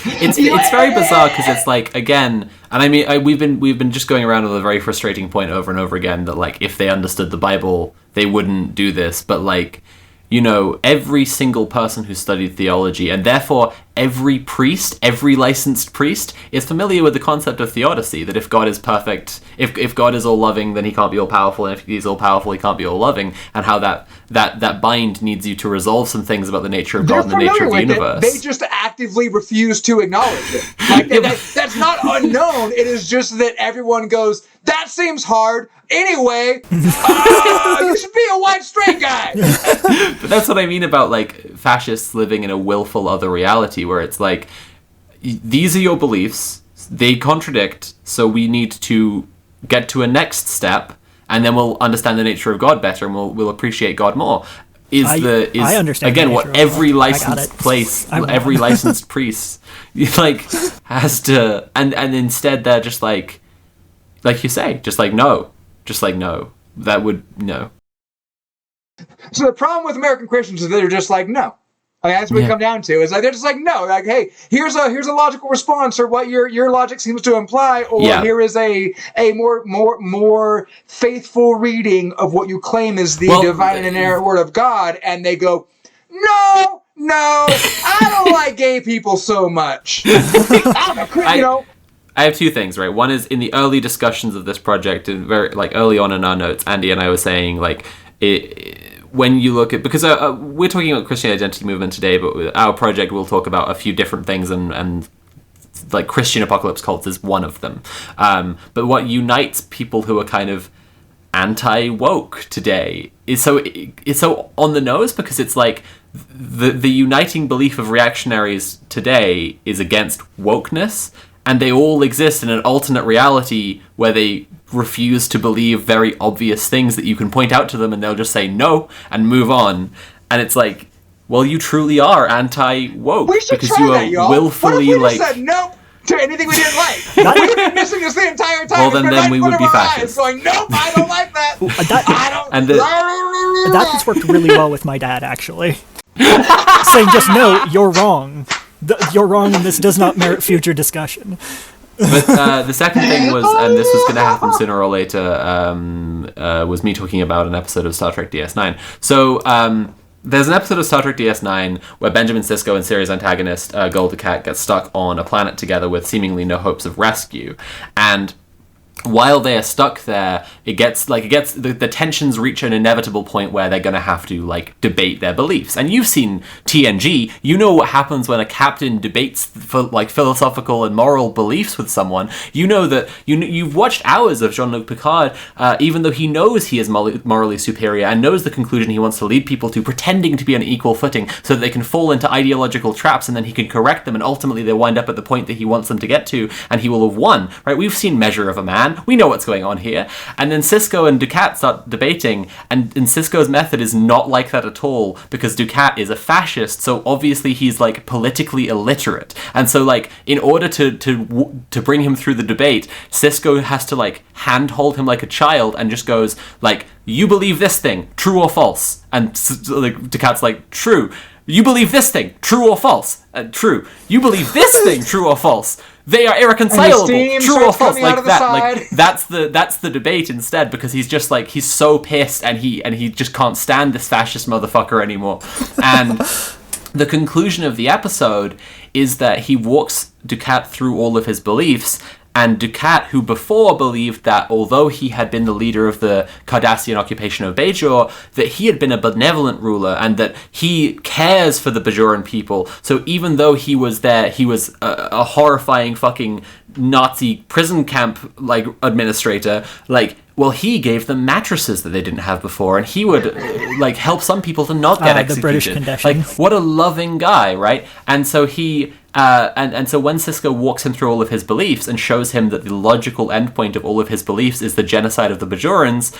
It's very bizarre because it's like, again, and I mean we've been just going around with a very frustrating point over and over again that like if they understood the Bible they wouldn't do this, but like, you know, every single person who studied theology, and therefore every priest, every licensed priest, is familiar with the concept of theodicy, that if God is perfect, if God is all-loving, then he can't be all-powerful, and if he's all-powerful, he can't be all-loving, and how that bind needs you to resolve some things about the nature of God and the nature of the universe. They just actively refuse to acknowledge it. Like, that's not unknown. It is just that everyone goes, that seems hard. Anyway, you should be a white straight guy. But that's what I mean about like fascists living in a willful other reality, where it's like, these are your beliefs, they contradict, so we need to get to a next step, and then we'll understand the nature of God better, and we'll appreciate God more. I understand again what every licensed every licensed priest like has to, and instead they're just like you say, just like no, that would no. So the problem with American Christians is that they're just like no. I mean, that's what we come down to. Is like they're just like no. Like, hey, here's a logical response, or what your logic seems to imply, or here is a more faithful reading of what you claim is the divine and inerrant word of God, and they go, no, I don't like gay people so much. I have two things, right? One is in the early discussions of this project, and very like early on in our notes, Andy and I were saying like when you look at, because we're talking about Christian identity movement today, but with our project we'll talk about a few different things, and like Christian apocalypse cults is one of them. But what unites people who are kind of anti-woke today is it's so on the nose, because it's like the uniting belief of reactionaries today is against wokeness. And they all exist in an alternate reality where they refuse to believe very obvious things that you can point out to them, and they'll just say no and move on. And it's like, well, you truly are anti-woke because you are willfully what if we just said no to anything we didn't like? We would be missing this the entire time. Well, then we would be fascists. Going, nope, I don't like that. That just worked really well with my dad, actually. Saying just no, you're wrong. You're wrong, and this does not merit future discussion. But the second thing was, and this was going to happen sooner or later, was me talking about an episode of Star Trek DS9. So there's an episode of Star Trek DS9 where Benjamin Sisko and Sirius antagonist Gul Dukat get stuck on a planet together with seemingly no hopes of rescue, and while they are stuck there, the tensions reach an inevitable point where they're going to have to like debate their beliefs. And you've seen TNG, you know what happens when a captain debates for like philosophical and moral beliefs with someone. You know that you've watched hours of Jean-Luc Picard, even though he knows he is morally superior and knows the conclusion he wants to lead people to, pretending to be on equal footing so that they can fall into ideological traps, and then he can correct them, and ultimately they wind up at the point that he wants them to get to, and he will have won. Right? We've seen Measure of a Man. We know what's going on here. And then Sisko and Dukat start debating, and Sisko's method is not like that at all, because Dukat is a fascist, so obviously he's like politically illiterate. And so like in order to bring him through the debate, Sisko has to like handhold him like a child and just goes like, you believe this thing, true or false? And like Dukat's like, true. You believe this thing, true or false? True. You believe this thing, true or false? They are irreconcilable, true or false, like that. Like that's the debate instead, because he's just like, he's so pissed, and he just can't stand this fascist motherfucker anymore. And the conclusion of the episode is that he walks Dukat through all of his beliefs, and Dukat, who before believed that although he had been the leader of the Cardassian occupation of Bajor, that he had been a benevolent ruler and that he cares for the Bajoran people. So even though he was there, he was a horrifying fucking Nazi prison camp like administrator, like, well, he gave them mattresses that they didn't have before, and he would like help some people to not get executed. The British condition. Like, what a loving guy, right? And so he and so when Sisko walks him through all of his beliefs and shows him that the logical endpoint of all of his beliefs is the genocide of the Bajorans,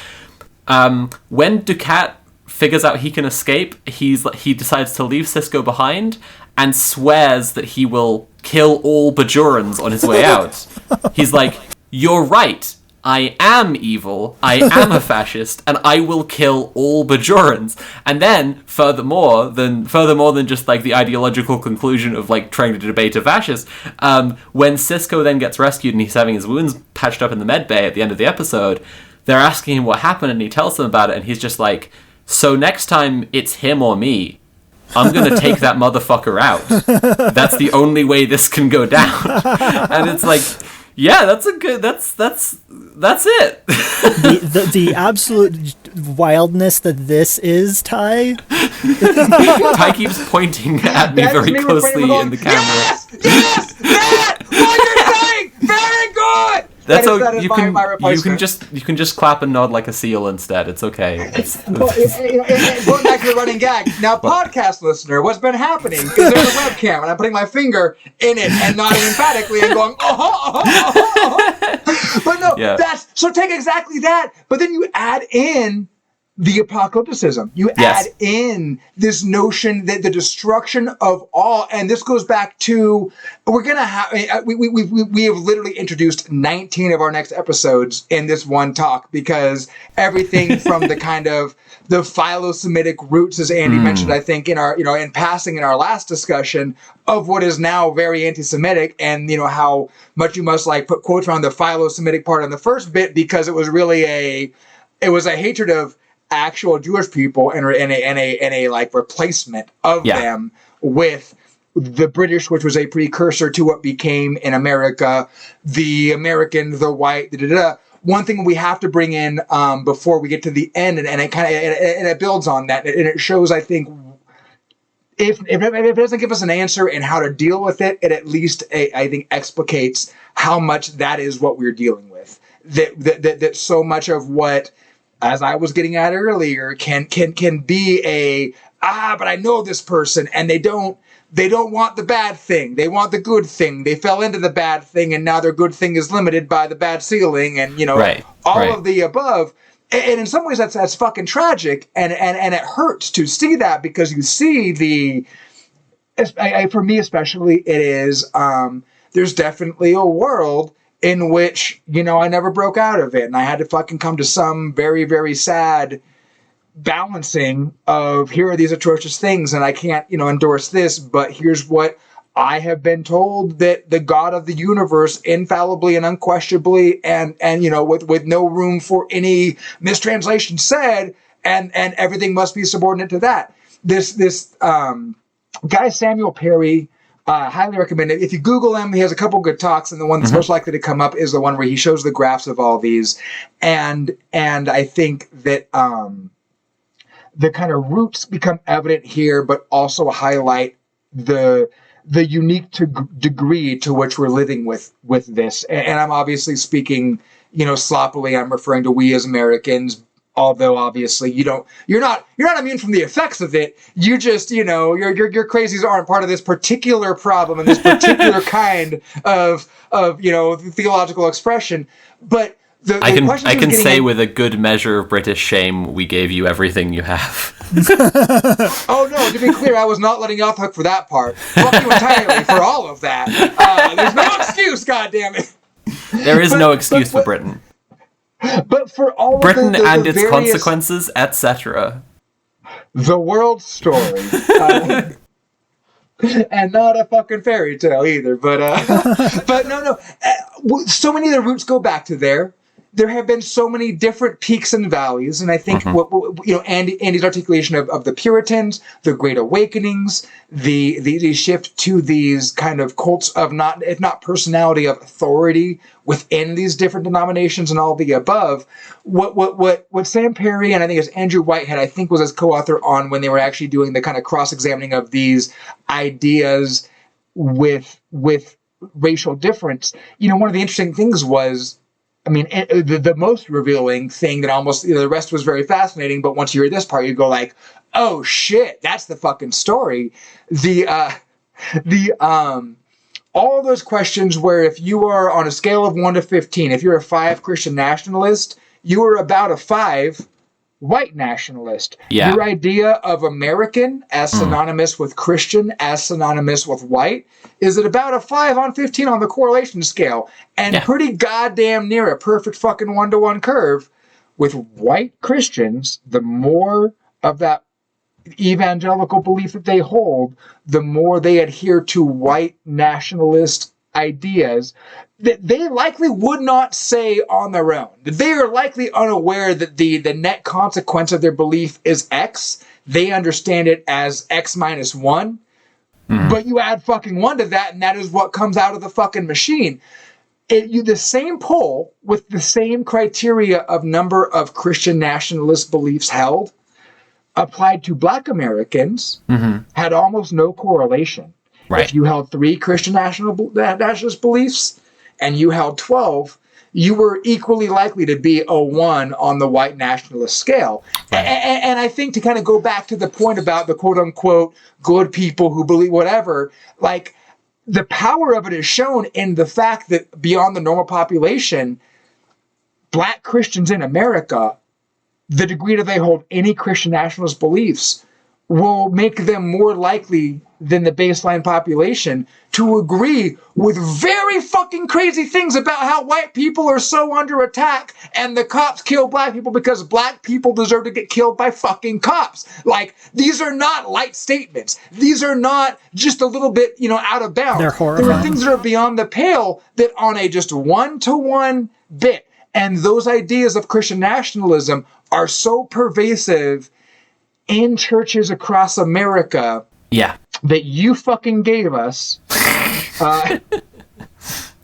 when Dukat figures out he can escape, he decides to leave Sisko behind and swears that he will kill all Bajorans on his way out. He's like, "You're right. I am evil, I am a fascist, and I will kill all Bajorans." And then, furthermore than just like the ideological conclusion of like trying to debate a fascist, when Sisko then gets rescued and he's having his wounds patched up in the med bay at the end of the episode, they're asking him what happened and he tells them about it, and he's just like, "So next time it's him or me, I'm gonna take that motherfucker out. That's the only way this can go down." And it's like, yeah, that's it. the absolute wildness that this is, Ty. Ty keeps pointing at me very closely in the camera. Yes, that what you're saying, very good. That's you can just clap and nod like a seal instead. It's okay. Going back to the running gag. Now, podcast listener, what's been happening is there's a webcam and I'm putting my finger in it and nodding emphatically and going, But no, so take exactly that. But then you add in the apocalypticism. You add in this notion that the destruction of all, and this goes back to, we're going to have, we have literally introduced 19 of our next episodes in this one talk, because everything from the kind of the philo-Semitic roots, as Andy mentioned, I think in our, in passing in our last discussion, of what is now very anti-Semitic, and how much you must like put quotes around the philo-Semitic part on the first bit, because it was really a hatred of actual Jewish people and a like replacement of them with the British, which was a precursor to what became in America the American, the white. One thing we have to bring in before we get to the end, and it builds on that, and it shows, I think, if it doesn't give us an answer and how to deal with it, it at least I think explicates how much that is what we're dealing with. That so much of what, as I was getting at earlier, can be but I know this person, and they don't want the bad thing. They want the good thing. They fell into the bad thing, and now their good thing is limited by the bad ceiling, and all of the above. And in some ways, that's fucking tragic, and it hurts to see that, because you see for me especially, it is there's definitely a world in which, I never broke out of it, and I had to fucking come to some very, very sad balancing of, here are these atrocious things, and I can't, endorse this, but here's what I have been told that the God of the universe, infallibly and unquestionably, and with no room for any mistranslation, said, and everything must be subordinate to that. This guy, Samuel Perry, highly recommend it. If you Google him, he has a couple good talks, and the one that's most likely to come up is the one where he shows the graphs of all these. And I think that the kind of roots become evident here, but also highlight the unique degree to which we're living with this. And I'm obviously speaking, sloppily. I'm referring to we as Americans. Although obviously you're not immune from the effects of it. You just, your crazies aren't part of this particular problem and this particular kind of theological expression. But I can say with a good measure of British shame, we gave you everything you have. Oh no! To be clear, I was not letting you off the hook for that part. Fuck you entirely for all of that. There's no excuse, goddammit. There is no excuse for Britain. But for all Britain of and its various consequences, etc. The world story. And not a fucking fairy tale either. But no. So many of the roots go back to there. There have been so many different peaks and valleys, and I think Andy's articulation of the Puritans, the Great Awakenings, the shift to these kind of cults of if not personality, of authority within these different denominations and all the above. What Sam Perry, and I think it's Andrew Whitehead, I think was his co-author on when they were actually doing the kind of cross-examining of these ideas with racial difference. One of the interesting things was, the most revealing thing that almost, the rest was very fascinating, but once you hear this part, you go like, oh shit, that's the fucking story. All of those questions where if you are on a scale of 1 to 15, if you're a 5 Christian nationalist, you are about a 5 white nationalist. Yeah. Your idea of American as synonymous with Christian, as synonymous with white, is at about a 5 on 15 on the correlation scale, and pretty goddamn near a perfect fucking 1-to-1 curve. With white Christians, the more of that evangelical belief that they hold, the more they adhere to white nationalist ideas that they likely would not say on their own. They are likely unaware that the net consequence of their belief is X. They understand it as X minus 1. But you add fucking 1 to that, and that is what comes out of the fucking machine. The same poll with the same criteria of number of Christian nationalist beliefs held applied to Black Americans had almost no correlation. Right. If you held 3 Christian nationalist beliefs and you held 12, you were equally likely to be a 1 on the white nationalist scale. Right. And I think to kind of go back to the point about the quote unquote good people who believe whatever, like the power of it is shown in the fact that beyond the normal population, Black Christians in America, the degree that they hold any Christian nationalist beliefs will make them more likely than the baseline population to agree with very fucking crazy things about how white people are so under attack and the cops kill Black people because Black people deserve to get killed by fucking cops. Like, these are not light statements. These are not just a little bit, out of bounds. They're horrifying. There are things that are beyond the pale that on a just 1-to-1 bit. And those ideas of Christian nationalism are so pervasive in churches across America that you fucking gave us.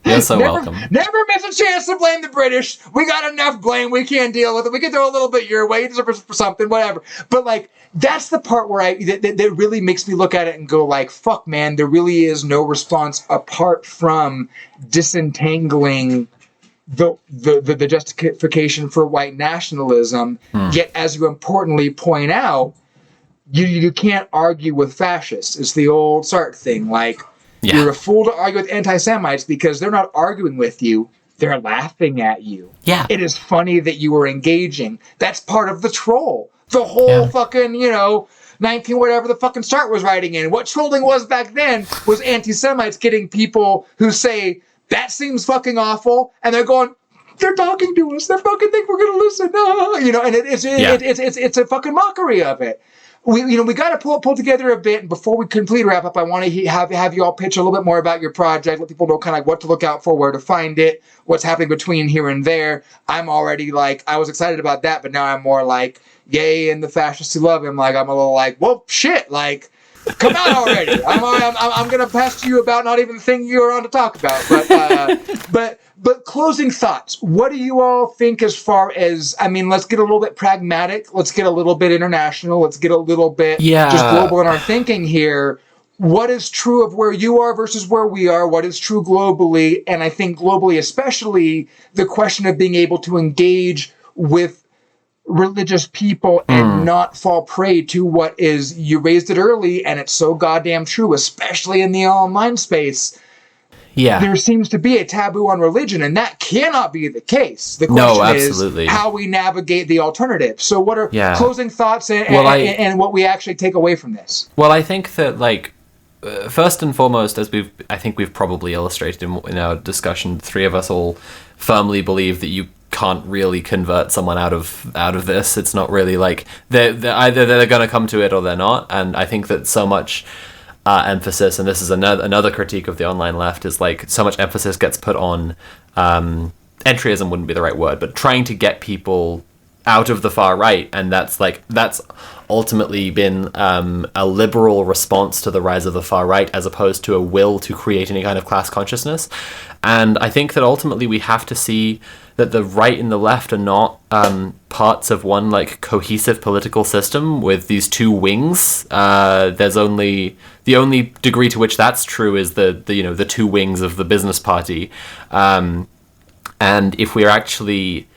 You're so welcome. Never miss a chance to blame the British. We got enough blame. We can't deal with it. We can throw a little bit your way for something, whatever. But like, that's the part where that really makes me look at it and go like, fuck, man, there really is no response apart from disentangling the justification for white nationalism. Yet, as you importantly point out, you can't argue with fascists. It's the old Sartre thing. Like, you're a fool to argue with anti-Semites because they're not arguing with you. They're laughing at you. Yeah. It is funny that you were engaging. That's part of the troll. The whole fucking, 19 whatever the fucking Sartre was writing in. What trolling was back then was anti-Semites getting people who say, that seems fucking awful, and they're going, they're talking to us. They fucking think we're gonna listen. And it's a fucking mockery of it. We got to pull together a bit, and before we completely wrap up, I want to have you all pitch a little bit more about your project, let people know kind of like what to look out for, where to find it, what's happening between here and there. I'm already like, I was excited about that, but now I'm more like, yay, and the fascists who love him. Like, I'm a little like, well, shit, like, come out already. I'm going to pass to you about not even the thing you were on to talk about. But closing thoughts. What do you all think as far as, let's get a little bit pragmatic. Let's get a little bit international. Let's get a little bit just global in our thinking here. What is true of where you are versus where we are? What is true globally? And I think globally, especially the question of being able to engage with religious people and not fall prey to what is, you raised it early and it's so goddamn true, especially in the online space. There seems to be a taboo on religion, and that cannot be the case. The question is how we navigate the alternative. So what are closing thoughts and what we actually take away from this? Well, I think that, like, first and foremost, as I think we've probably illustrated in our discussion, 3 of us all firmly believe that you can't really convert someone out of this. It's not really like they're either they're going to come to it or they're not. And I think that so much emphasis, and this is another critique of the online left, is like so much emphasis gets put on entryism wouldn't be the right word, but trying to get people out of the far right, and that's ultimately been a liberal response to the rise of the far right, as opposed to a will to create any kind of class consciousness. And I think that ultimately we have to see that the right and the left are not parts of one like cohesive political system with these 2 wings. There's only the only degree to which that's true is the 2 wings of the business party. And if we're actually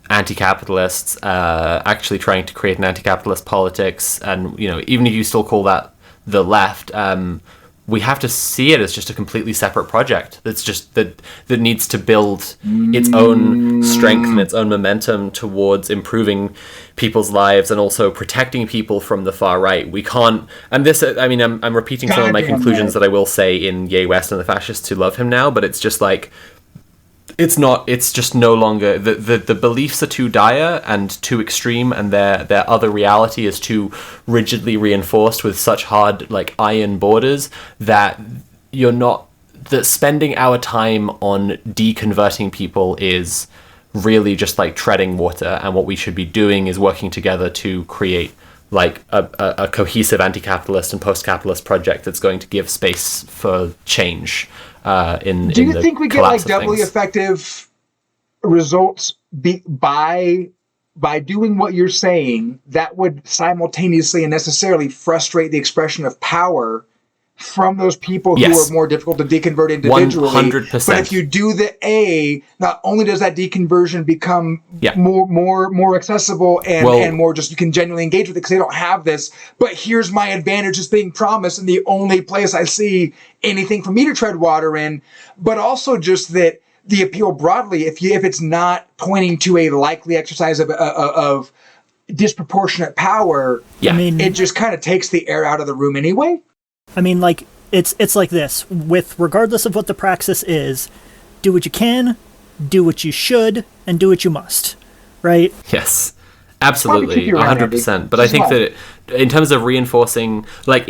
anti-capitalists, actually trying to create an anti-capitalist politics, and even if you still call that the left, we have to see it as just a completely separate project that's just that needs to build its own strength and its own momentum towards improving people's lives and also protecting people from the far right. We can't, and this, I mean, I'm repeating some of my conclusions that I will say in Ye West and the Fascists Who Love Him Now, but it's just like, it's just no longer, the beliefs are too dire and too extreme, and their other reality is too rigidly reinforced with such hard, like, iron borders that that spending our time on deconverting people is really just like treading water, and what we should be doing is working together to create like a cohesive anti-capitalist and post-capitalist project that's going to give space for change. Do you think we get like doubly effective results by doing what you're saying that would simultaneously and necessarily frustrate the expression of power from those people who are more difficult to deconvert individually? 100%. But if you do the A, not only does that deconversion become more accessible and more just you can genuinely engage with it because they don't have this, but here's my advantage is being promised and the only place I see anything for me to tread water in, but also just that the appeal broadly, if it's not pointing to a likely exercise of disproportionate power, I mean, it just kind of takes the air out of the room anyway. I mean, like, it's like this. With regardless of what the praxis is, do what you can, do what you should, and do what you must. Right? Yes. Absolutely. 100%. But I think that in terms of reinforcing, like,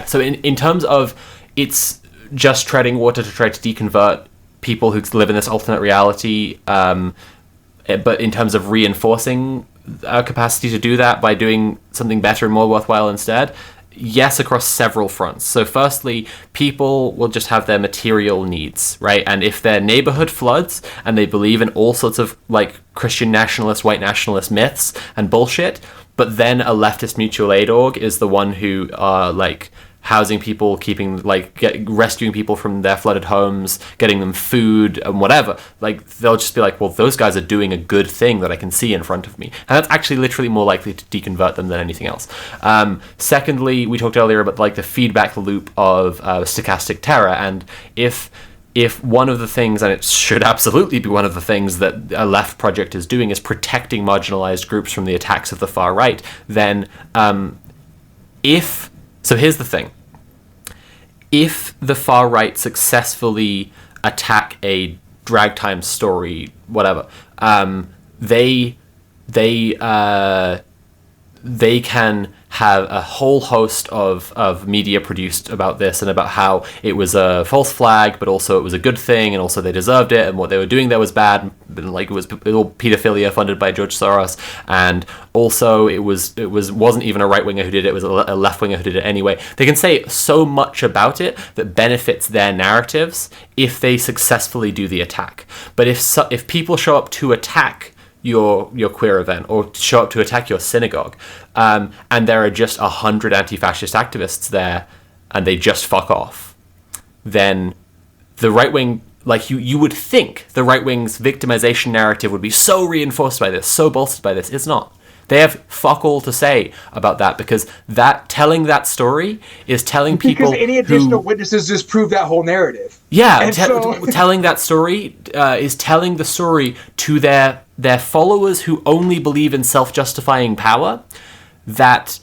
so in terms of it's just treading water to try to deconvert people who live in this alternate reality, but in terms of reinforcing our capacity to do that by doing something better and more worthwhile instead, yes, across several fronts. So firstly, people will just have their material needs, right? And if their neighborhood floods and they believe in all sorts of like Christian nationalist, white nationalist myths and bullshit, but then a leftist mutual aid org is the one who are like housing people, rescuing people from their flooded homes, getting them food and whatever, like they'll just be like, well, those guys are doing a good thing that I can see in front of me, and that's actually literally more likely to deconvert them than anything else. Secondly, we talked earlier about like the feedback loop of stochastic terror, and if one of the things, and it should absolutely be one of the things that a left project is doing, is protecting marginalized groups from the attacks of the far right, then so here's the thing. If the far right successfully attack a drag time story, whatever, they can have a whole host of media produced about this and about how it was a false flag, but also it was a good thing, and also they deserved it, and what they were doing there was bad, like it was all pedophilia funded by George Soros, and also it wasn't even a right winger who did it; it was a left winger who did it anyway. They can say so much about it that benefits their narratives if they successfully do the attack. But if people show up to attack your queer event or show up to attack your synagogue, and there are just 100 anti-fascist activists there and they just fuck off, then the right wing, like you would think the right wing's victimization narrative would be so reinforced by this, so bolstered by this. It's not. They have fuck all to say about that, because telling that story is telling people because any additional witnesses just prove that whole narrative. Yeah, telling that story is telling the story to their followers who only believe in self-justifying power, that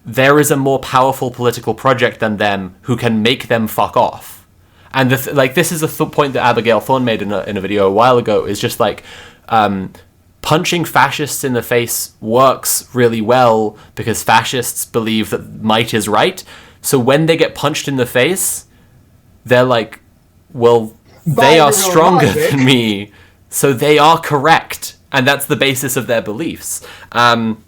there is a more powerful political project than them who can make them fuck off. And this is a point that Abigail Thorne made in a video a while ago, is just like punching fascists in the face works really well because fascists believe that might is right. So when they get punched in the face, they're like, well, they are stronger than me, so they are correct. And that's the basis of their beliefs. And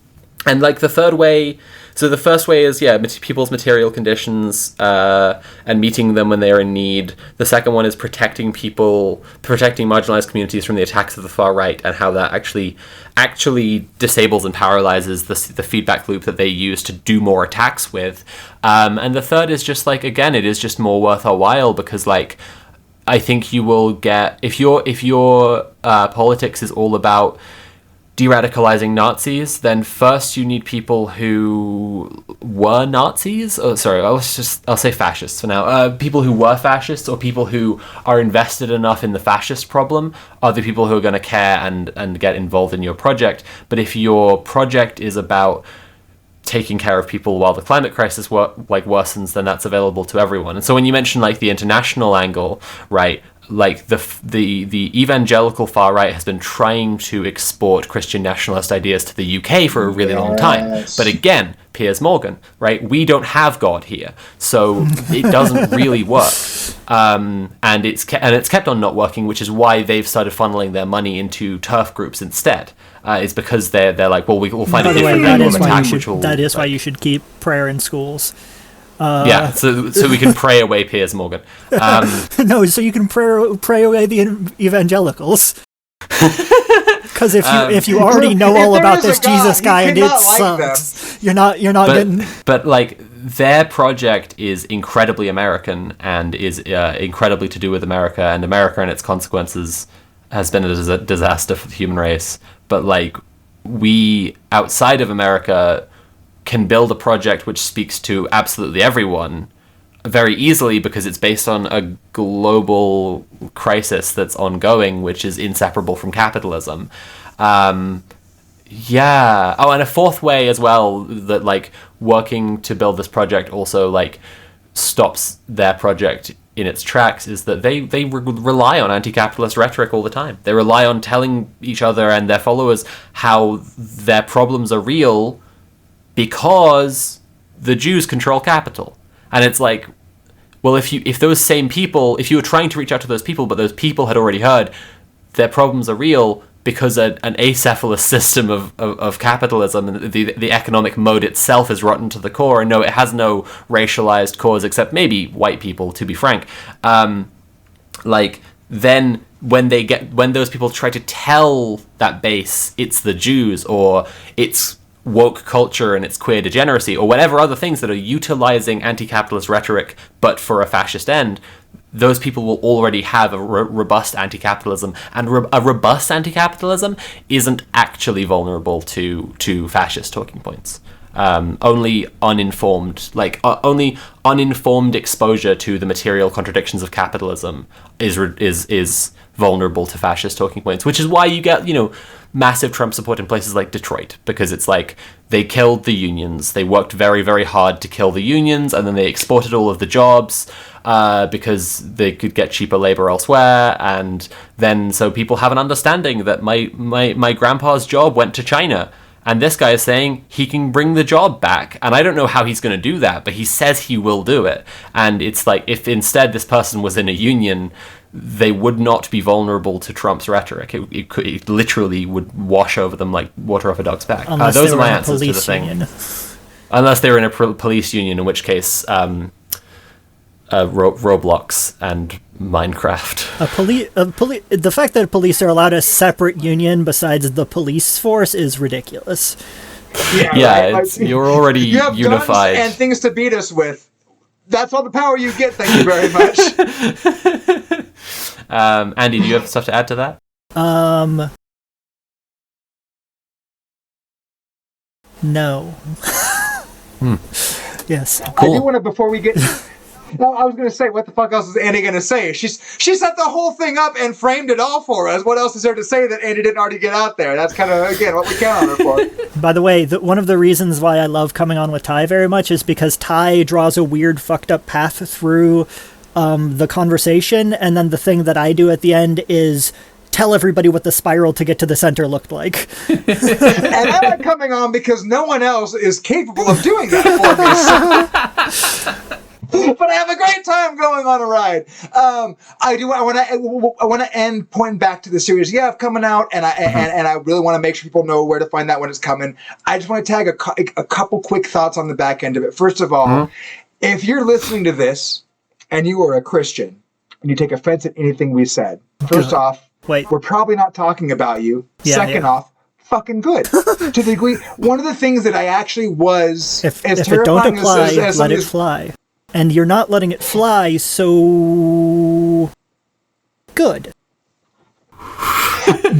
like the third way, so the first way is, people's material conditions and meeting them when they're in need. The second one is protecting marginalized communities from the attacks of the far right, and how that actually disables and paralyzes the feedback loop that they use to do more attacks with. And the third is just like, again, it is just more worth our while, because like, I think you will get, if your politics is all about de-radicalizing Nazis, then first you need people who were Nazis. Oh, sorry, I'll say fascists for now. People who were fascists or people who are invested enough in the fascist problem are the people who are going to care and get involved in your project. But if your project is about taking care of people while the climate crisis worsens, then that's available to everyone. And so when you mention like the international angle, right, like the evangelical far right has been trying to export Christian nationalist ideas to the UK for a really long time. But again, Piers Morgan, right? We don't have God here, so it doesn't really work. And it's kept on not working, which is why they've started funneling their money into turf groups instead. Is because they're like, well, we'll find a different angle of attack. That is why you should keep prayer in schools. Yeah, so we can pray away Piers Morgan. No, so you can pray away the evangelicals. Because if you already know all about this Jesus guy and it sucks, you're not getting. But like their project is incredibly American and is incredibly to do with America, and America and its consequences has been a disaster for the human race. But like we outside of America can build a project which speaks to absolutely everyone very easily because it's based on a global crisis that's ongoing, which is inseparable from capitalism. Yeah. Oh, and a fourth way as well that like working to build this project also like stops their project in its tracks is that they rely on anti-capitalist rhetoric all the time. They rely on telling each other and their followers how their problems are real because the Jews control capital. And it's like, well, if those same people, if you were trying to reach out to those people, but those people had already heard their problems are real because an acephalous system of capitalism and the economic mode itself is rotten to the core, and no, it has no racialized cause except maybe white people, to be frank. Then when those people try to tell that base it's the Jews or it's woke culture and its queer degeneracy or whatever other things that are utilizing anti-capitalist rhetoric but for a fascist end, those people will already have a robust anti-capitalism, and a robust anti-capitalism isn't actually vulnerable to fascist talking points. Only uninformed exposure to the material contradictions of capitalism is vulnerable to fascist talking points, which is why you get, massive Trump support in places like Detroit, because it's like they killed the unions. They worked very, very hard to kill the unions, and then they exported all of the jobs because they could get cheaper labor elsewhere. And then so people have an understanding that my grandpa's job went to China. And this guy is saying he can bring the job back. And I don't know how he's going to do that, but he says he will do it. And it's like, if instead this person was in a union, they would not be vulnerable to Trump's rhetoric. It literally would wash over them like water off a dog's back. Those are my answers to the thing. Unless they were in a police union, in which case Roblox and Minecraft. The fact that police are allowed a separate union besides the police force is ridiculous. Yeah, right? You're already you have unified guns and things to beat us with. That's all the power you get. Thank you very much. Andy, do you have stuff to add to that? No. Yes. Cool. I do want to, before we get... No, I was going to say, what the fuck else is Andy going to say? She set the whole thing up and framed it all for us. What else is there to say that Andy didn't already get out there? That's kind of, again, what we count on her for. By the way, one of the reasons why I love coming on with Ty very much is because Ty draws a weird, fucked up path through the conversation, and then the thing that I do at the end is tell everybody what the spiral to get to the center looked like. And I like coming on because no one else is capable of doing that for me. So. But I have a great time going on a ride. I want to end pointing back to the series you have coming out, and I really want to make sure people know where to find that when it's coming. I just want to tag a couple quick thoughts on the back end of it. First of all, if you're listening to this and you are a Christian and you take offense at anything we said, first off, we're probably not talking about you. Second off, fucking good. To the degree, one of the things that I actually was if it don't apply, let it fly. And you're not letting it fly, so good.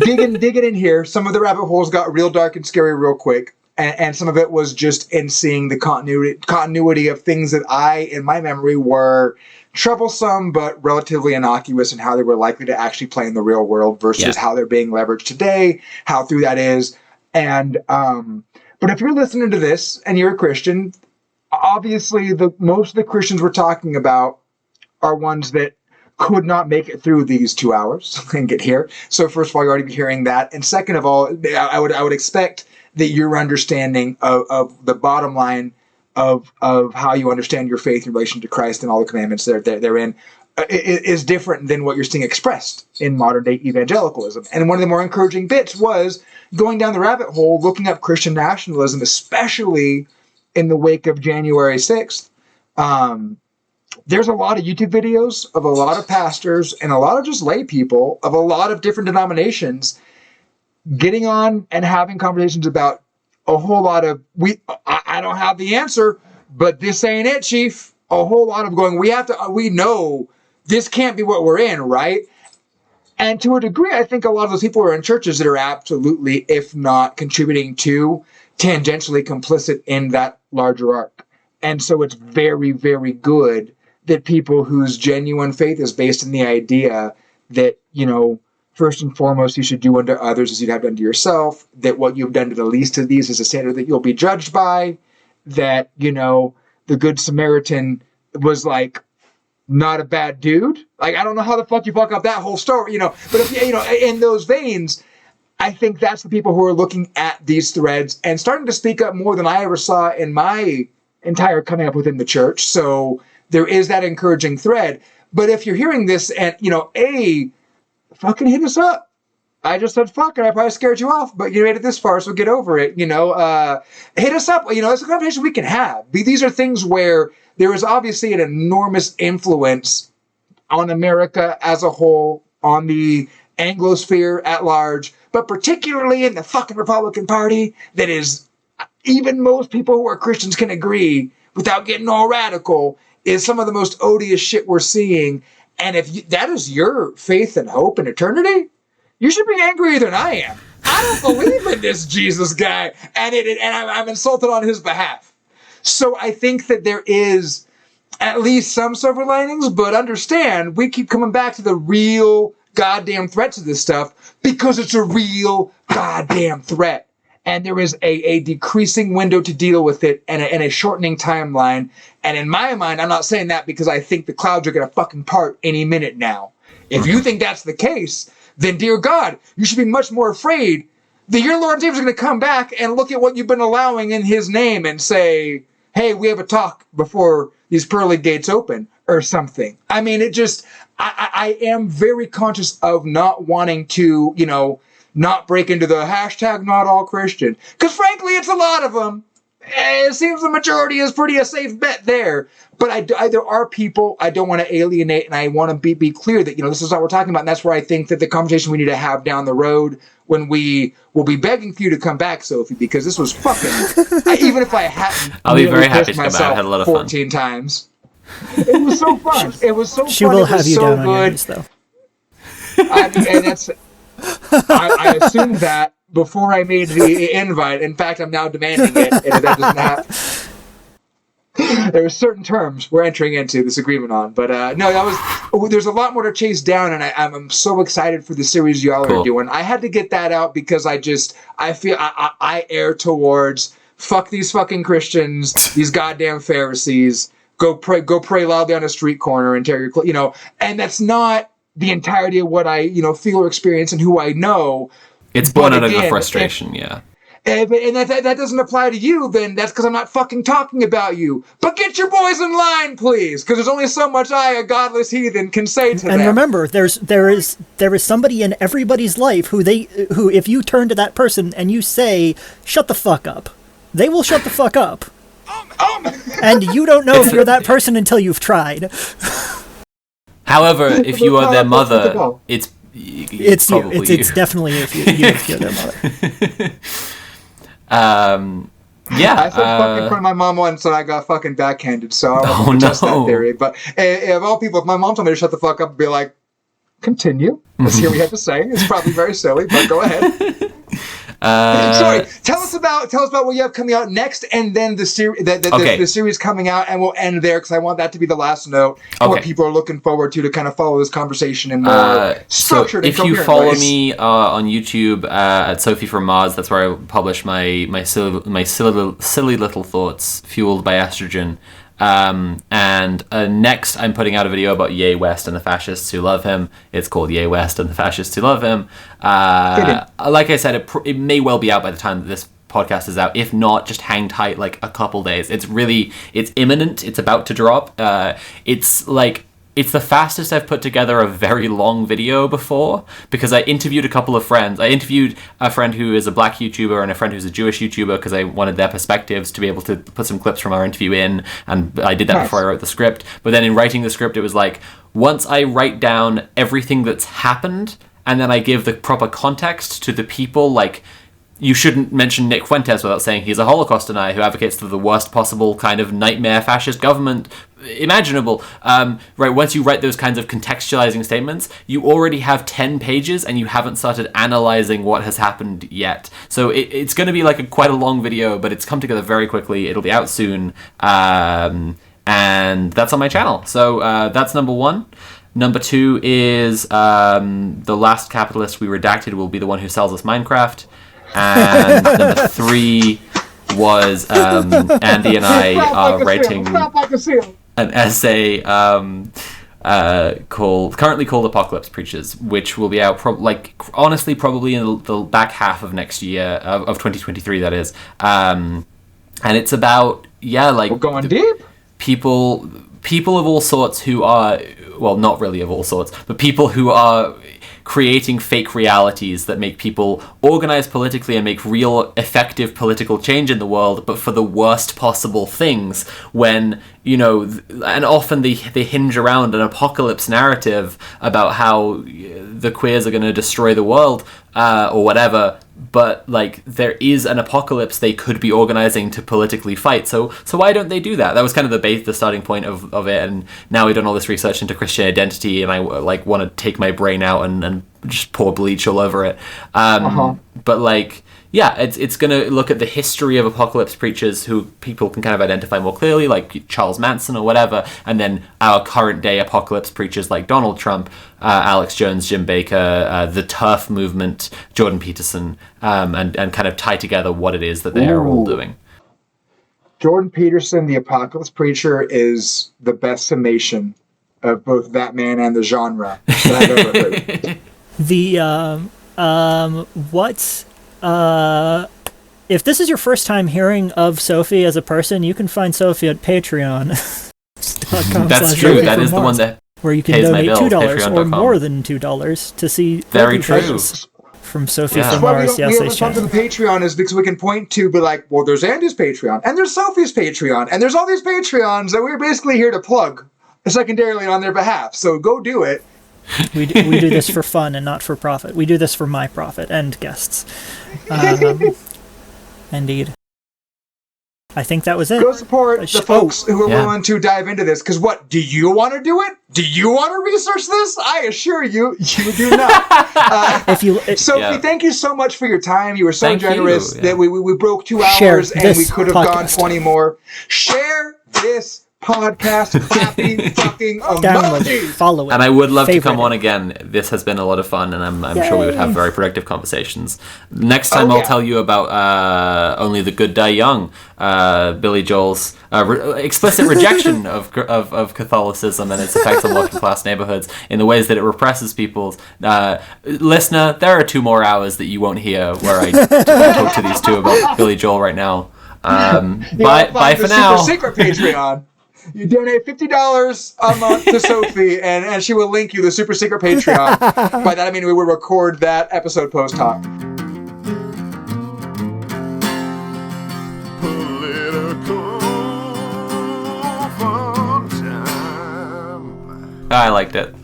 digging in here, some of the rabbit holes got real dark and scary real quick. And some of it was just in seeing the continuity of things that in my memory, were troublesome but relatively innocuous in how they were likely to actually play in the real world versus how they're being leveraged today, how through that is. And but if you're listening to this and you're a Christian, obviously most of the Christians we're talking about are ones that could not make it through these 2 hours and get here. So first of all, you're already hearing that. And second of all, I would expect that your understanding of the bottom line of how you understand your faith in relation to Christ and all the commandments therein is different than what you're seeing expressed in modern day evangelicalism. And one of the more encouraging bits was going down the rabbit hole, looking up Christian nationalism, especially in the wake of January 6th. There's a lot of YouTube videos of a lot of pastors and a lot of just lay people of a lot of different denominations getting on and having conversations about a whole lot of, I don't have the answer, but this ain't it, Chief. A whole lot of going, we know this can't be what we're in, right? And to a degree, I think a lot of those people are in churches that are absolutely, if not contributing to, tangentially complicit in that larger arc. And so it's very, very good that people whose genuine faith is based in the idea that, first and foremost, you should do unto others as you'd have done to yourself, that what you've done to the least of these is a standard that you'll be judged by, that, the Good Samaritan was like not a bad dude. Like, I don't know how the fuck you fuck up that whole story, but if in those veins, I think that's the people who are looking at these threads and starting to speak up more than I ever saw in my entire coming up within the church. So there is that encouraging thread. But if you're hearing this and, fucking hit us up. I just said fuck, and I probably scared you off, but you made it this far, so get over it. Hit us up. It's a conversation we can have. These are things where there is obviously an enormous influence on America as a whole, on the Anglosphere at large, but particularly in the fucking Republican Party, that is, even most people who are Christians can agree, without getting all radical, is some of the most odious shit we're seeing. And if that is your faith and hope in eternity, you should be angrier than I am. I don't believe in this Jesus guy, and I'm insulted on his behalf. So I think that there is at least some silver linings, but understand, we keep coming back to the real goddamn threats of this stuff because it's a real goddamn threat. And there is a decreasing window to deal with it and a shortening timeline. And in my mind, I'm not saying that because I think the clouds are going to fucking part any minute now. If you think that's the case, then dear God, you should be much more afraid that your Lord and Savior is going to come back and look at what you've been allowing in his name and say, hey, we have a talk before these pearly gates open or something. I mean, I am very conscious of not wanting to, not break into the hashtag not all Christian. Because frankly, it's a lot of them. It seems the majority is pretty a safe bet there. But there are people I don't want to alienate, and I want to be clear that, this is what we're talking about. And that's where I think that the conversation we need to have down the road when we will be begging for you to come back, Sophie, because this was fucking, even if I hadn't, I'll be very happy to come back. I had a lot of 14 fun. times. It was so fun. It was so she fun. Will it have was you so down good. On your knees, though. And that's... I assumed that before I made the invite. In fact, I'm now demanding it, and if that doesn't happen, there are certain terms we're entering into this agreement on. But there's a lot more to chase down, and I'm so excited for the series y'all are doing. I had to get that out because I feel I err towards fuck these fucking Christians, these goddamn Pharisees. Go pray loudly on a street corner and tear your and that's not the entirety of what I, feel or experience and who I know. It's born out of the frustration, yeah. And that doesn't apply to you, then that's because I'm not fucking talking about you. But get your boys in line, please, because there's only so much I, a godless heathen, can say to them. And remember, there is somebody in everybody's life who if you turn to that person and you say, shut the fuck up, they will shut the fuck up. And you don't know if you're that person until you've tried. However, if you are their mother, it's probably it's definitely if you're their mother. Yeah. I said fuck in front of my mom once and I got fucking backhanded, so I don't test that theory. But of all people, if my mom told me to shut the fuck up, I'd be like, Continue. Let's hear what you have to say. It's probably very silly, but go ahead. Sorry. Tell us about what you have coming out next, and then the series, the series coming out, and we'll end there because I want that to be the last note. And what people are looking forward to kind of follow this conversation in more structured. So if you follow me on YouTube at Sophie from Mars, that's where I publish my silly little thoughts fueled by estrogen. And next I'm putting out a video about Ye West and the fascists who love him. It's called Ye West and the fascists who love him. Like I said, it may well be out by the time that this podcast is out. If not, just hang tight like a couple days. It's imminent. It's about to drop. It's the fastest I've put together a very long video before, because I interviewed a couple of friends. I interviewed a friend who is a black YouTuber and a friend who's a Jewish YouTuber because I wanted their perspectives to be able to put some clips from our interview in, and I did that before I wrote the script. But then in writing the script, it was like, once I write down everything that's happened, and then I give the proper context to the people, like, you shouldn't mention Nick Fuentes without saying he's a Holocaust denier who advocates for the worst possible kind of nightmare fascist government imaginable. Right, once you write those kinds of contextualizing statements, you already have 10 pages and you haven't started analyzing what has happened yet. So it's going to be like quite a long video, but it's come together very quickly. It'll be out soon. And that's on my channel. So that's number one. Number two is The Last Capitalist We Redacted will be the one who sells us Minecraft. And number three was Andy and I are writing an essay currently called Apocalypse Preachers, which will be out probably in the back half of next year, of 2023, that is. And it's about we're going deep. People of all sorts who are, well, not really of all sorts, but people who are creating fake realities that make people organize politically and make real effective political change in the world, but for the worst possible things, when, and often they hinge around an apocalypse narrative about how the queers are going to destroy the world, or whatever, but there is an apocalypse they could be organizing to politically fight. So why don't they do that? That was kind of the starting point of it, and now we've done all this research into Christian identity, and I want to take my brain out and just pour bleach all over it. But it's going to look at the history of apocalypse preachers who people can kind of identify more clearly, like Charles Manson or whatever, and then our current day apocalypse preachers like Donald Trump, Alex Jones, Jim Baker, the TERF movement, Jordan Peterson, and kind of tie together what it is that they are all doing. Jordan Peterson, the apocalypse preacher, is the best summation of both that man and the genre that I've ever heard. If this is your first time hearing of Sophie as a person, you can find Sophie at Patreon. That's true. That is the one that where you can donate $2 or more than $2 to see very true from Sophie from Mars. We have a fun to the Patreon is because we can point to, be like, well, there's Andy's Patreon, and there's Sophie's Patreon, and there's all these Patreons that we're basically here to plug secondarily on their behalf. So go do it. We do this for fun and not for profit. We do this for my profit and guests. Indeed. I think that was it. Go support the folks who are willing to dive into this. Because do you want to do it? Do you want to research this? I assure you, you do not. Sophie, thank you so much for your time. You were so generous that we broke 2 hours and we could have gone 20 more. Share this podcast. Happy fucking emojis. Follow it. And I would love to come on again. This has been a lot of fun, and I'm sure we would have very productive conversations. Next time I'll tell you about Only the Good Die Young, Billy Joel's explicit rejection of Catholicism and its effects on working class neighborhoods in the ways that it represses people. Listener, there are 2 more hours that you won't hear where I talk to these two about Billy Joel right now. Bye for now. Super secret Patreon. You donate $50 a month to Sophie, and she will link you the super secret Patreon. By that I mean we will record that episode post-hoc. I liked it.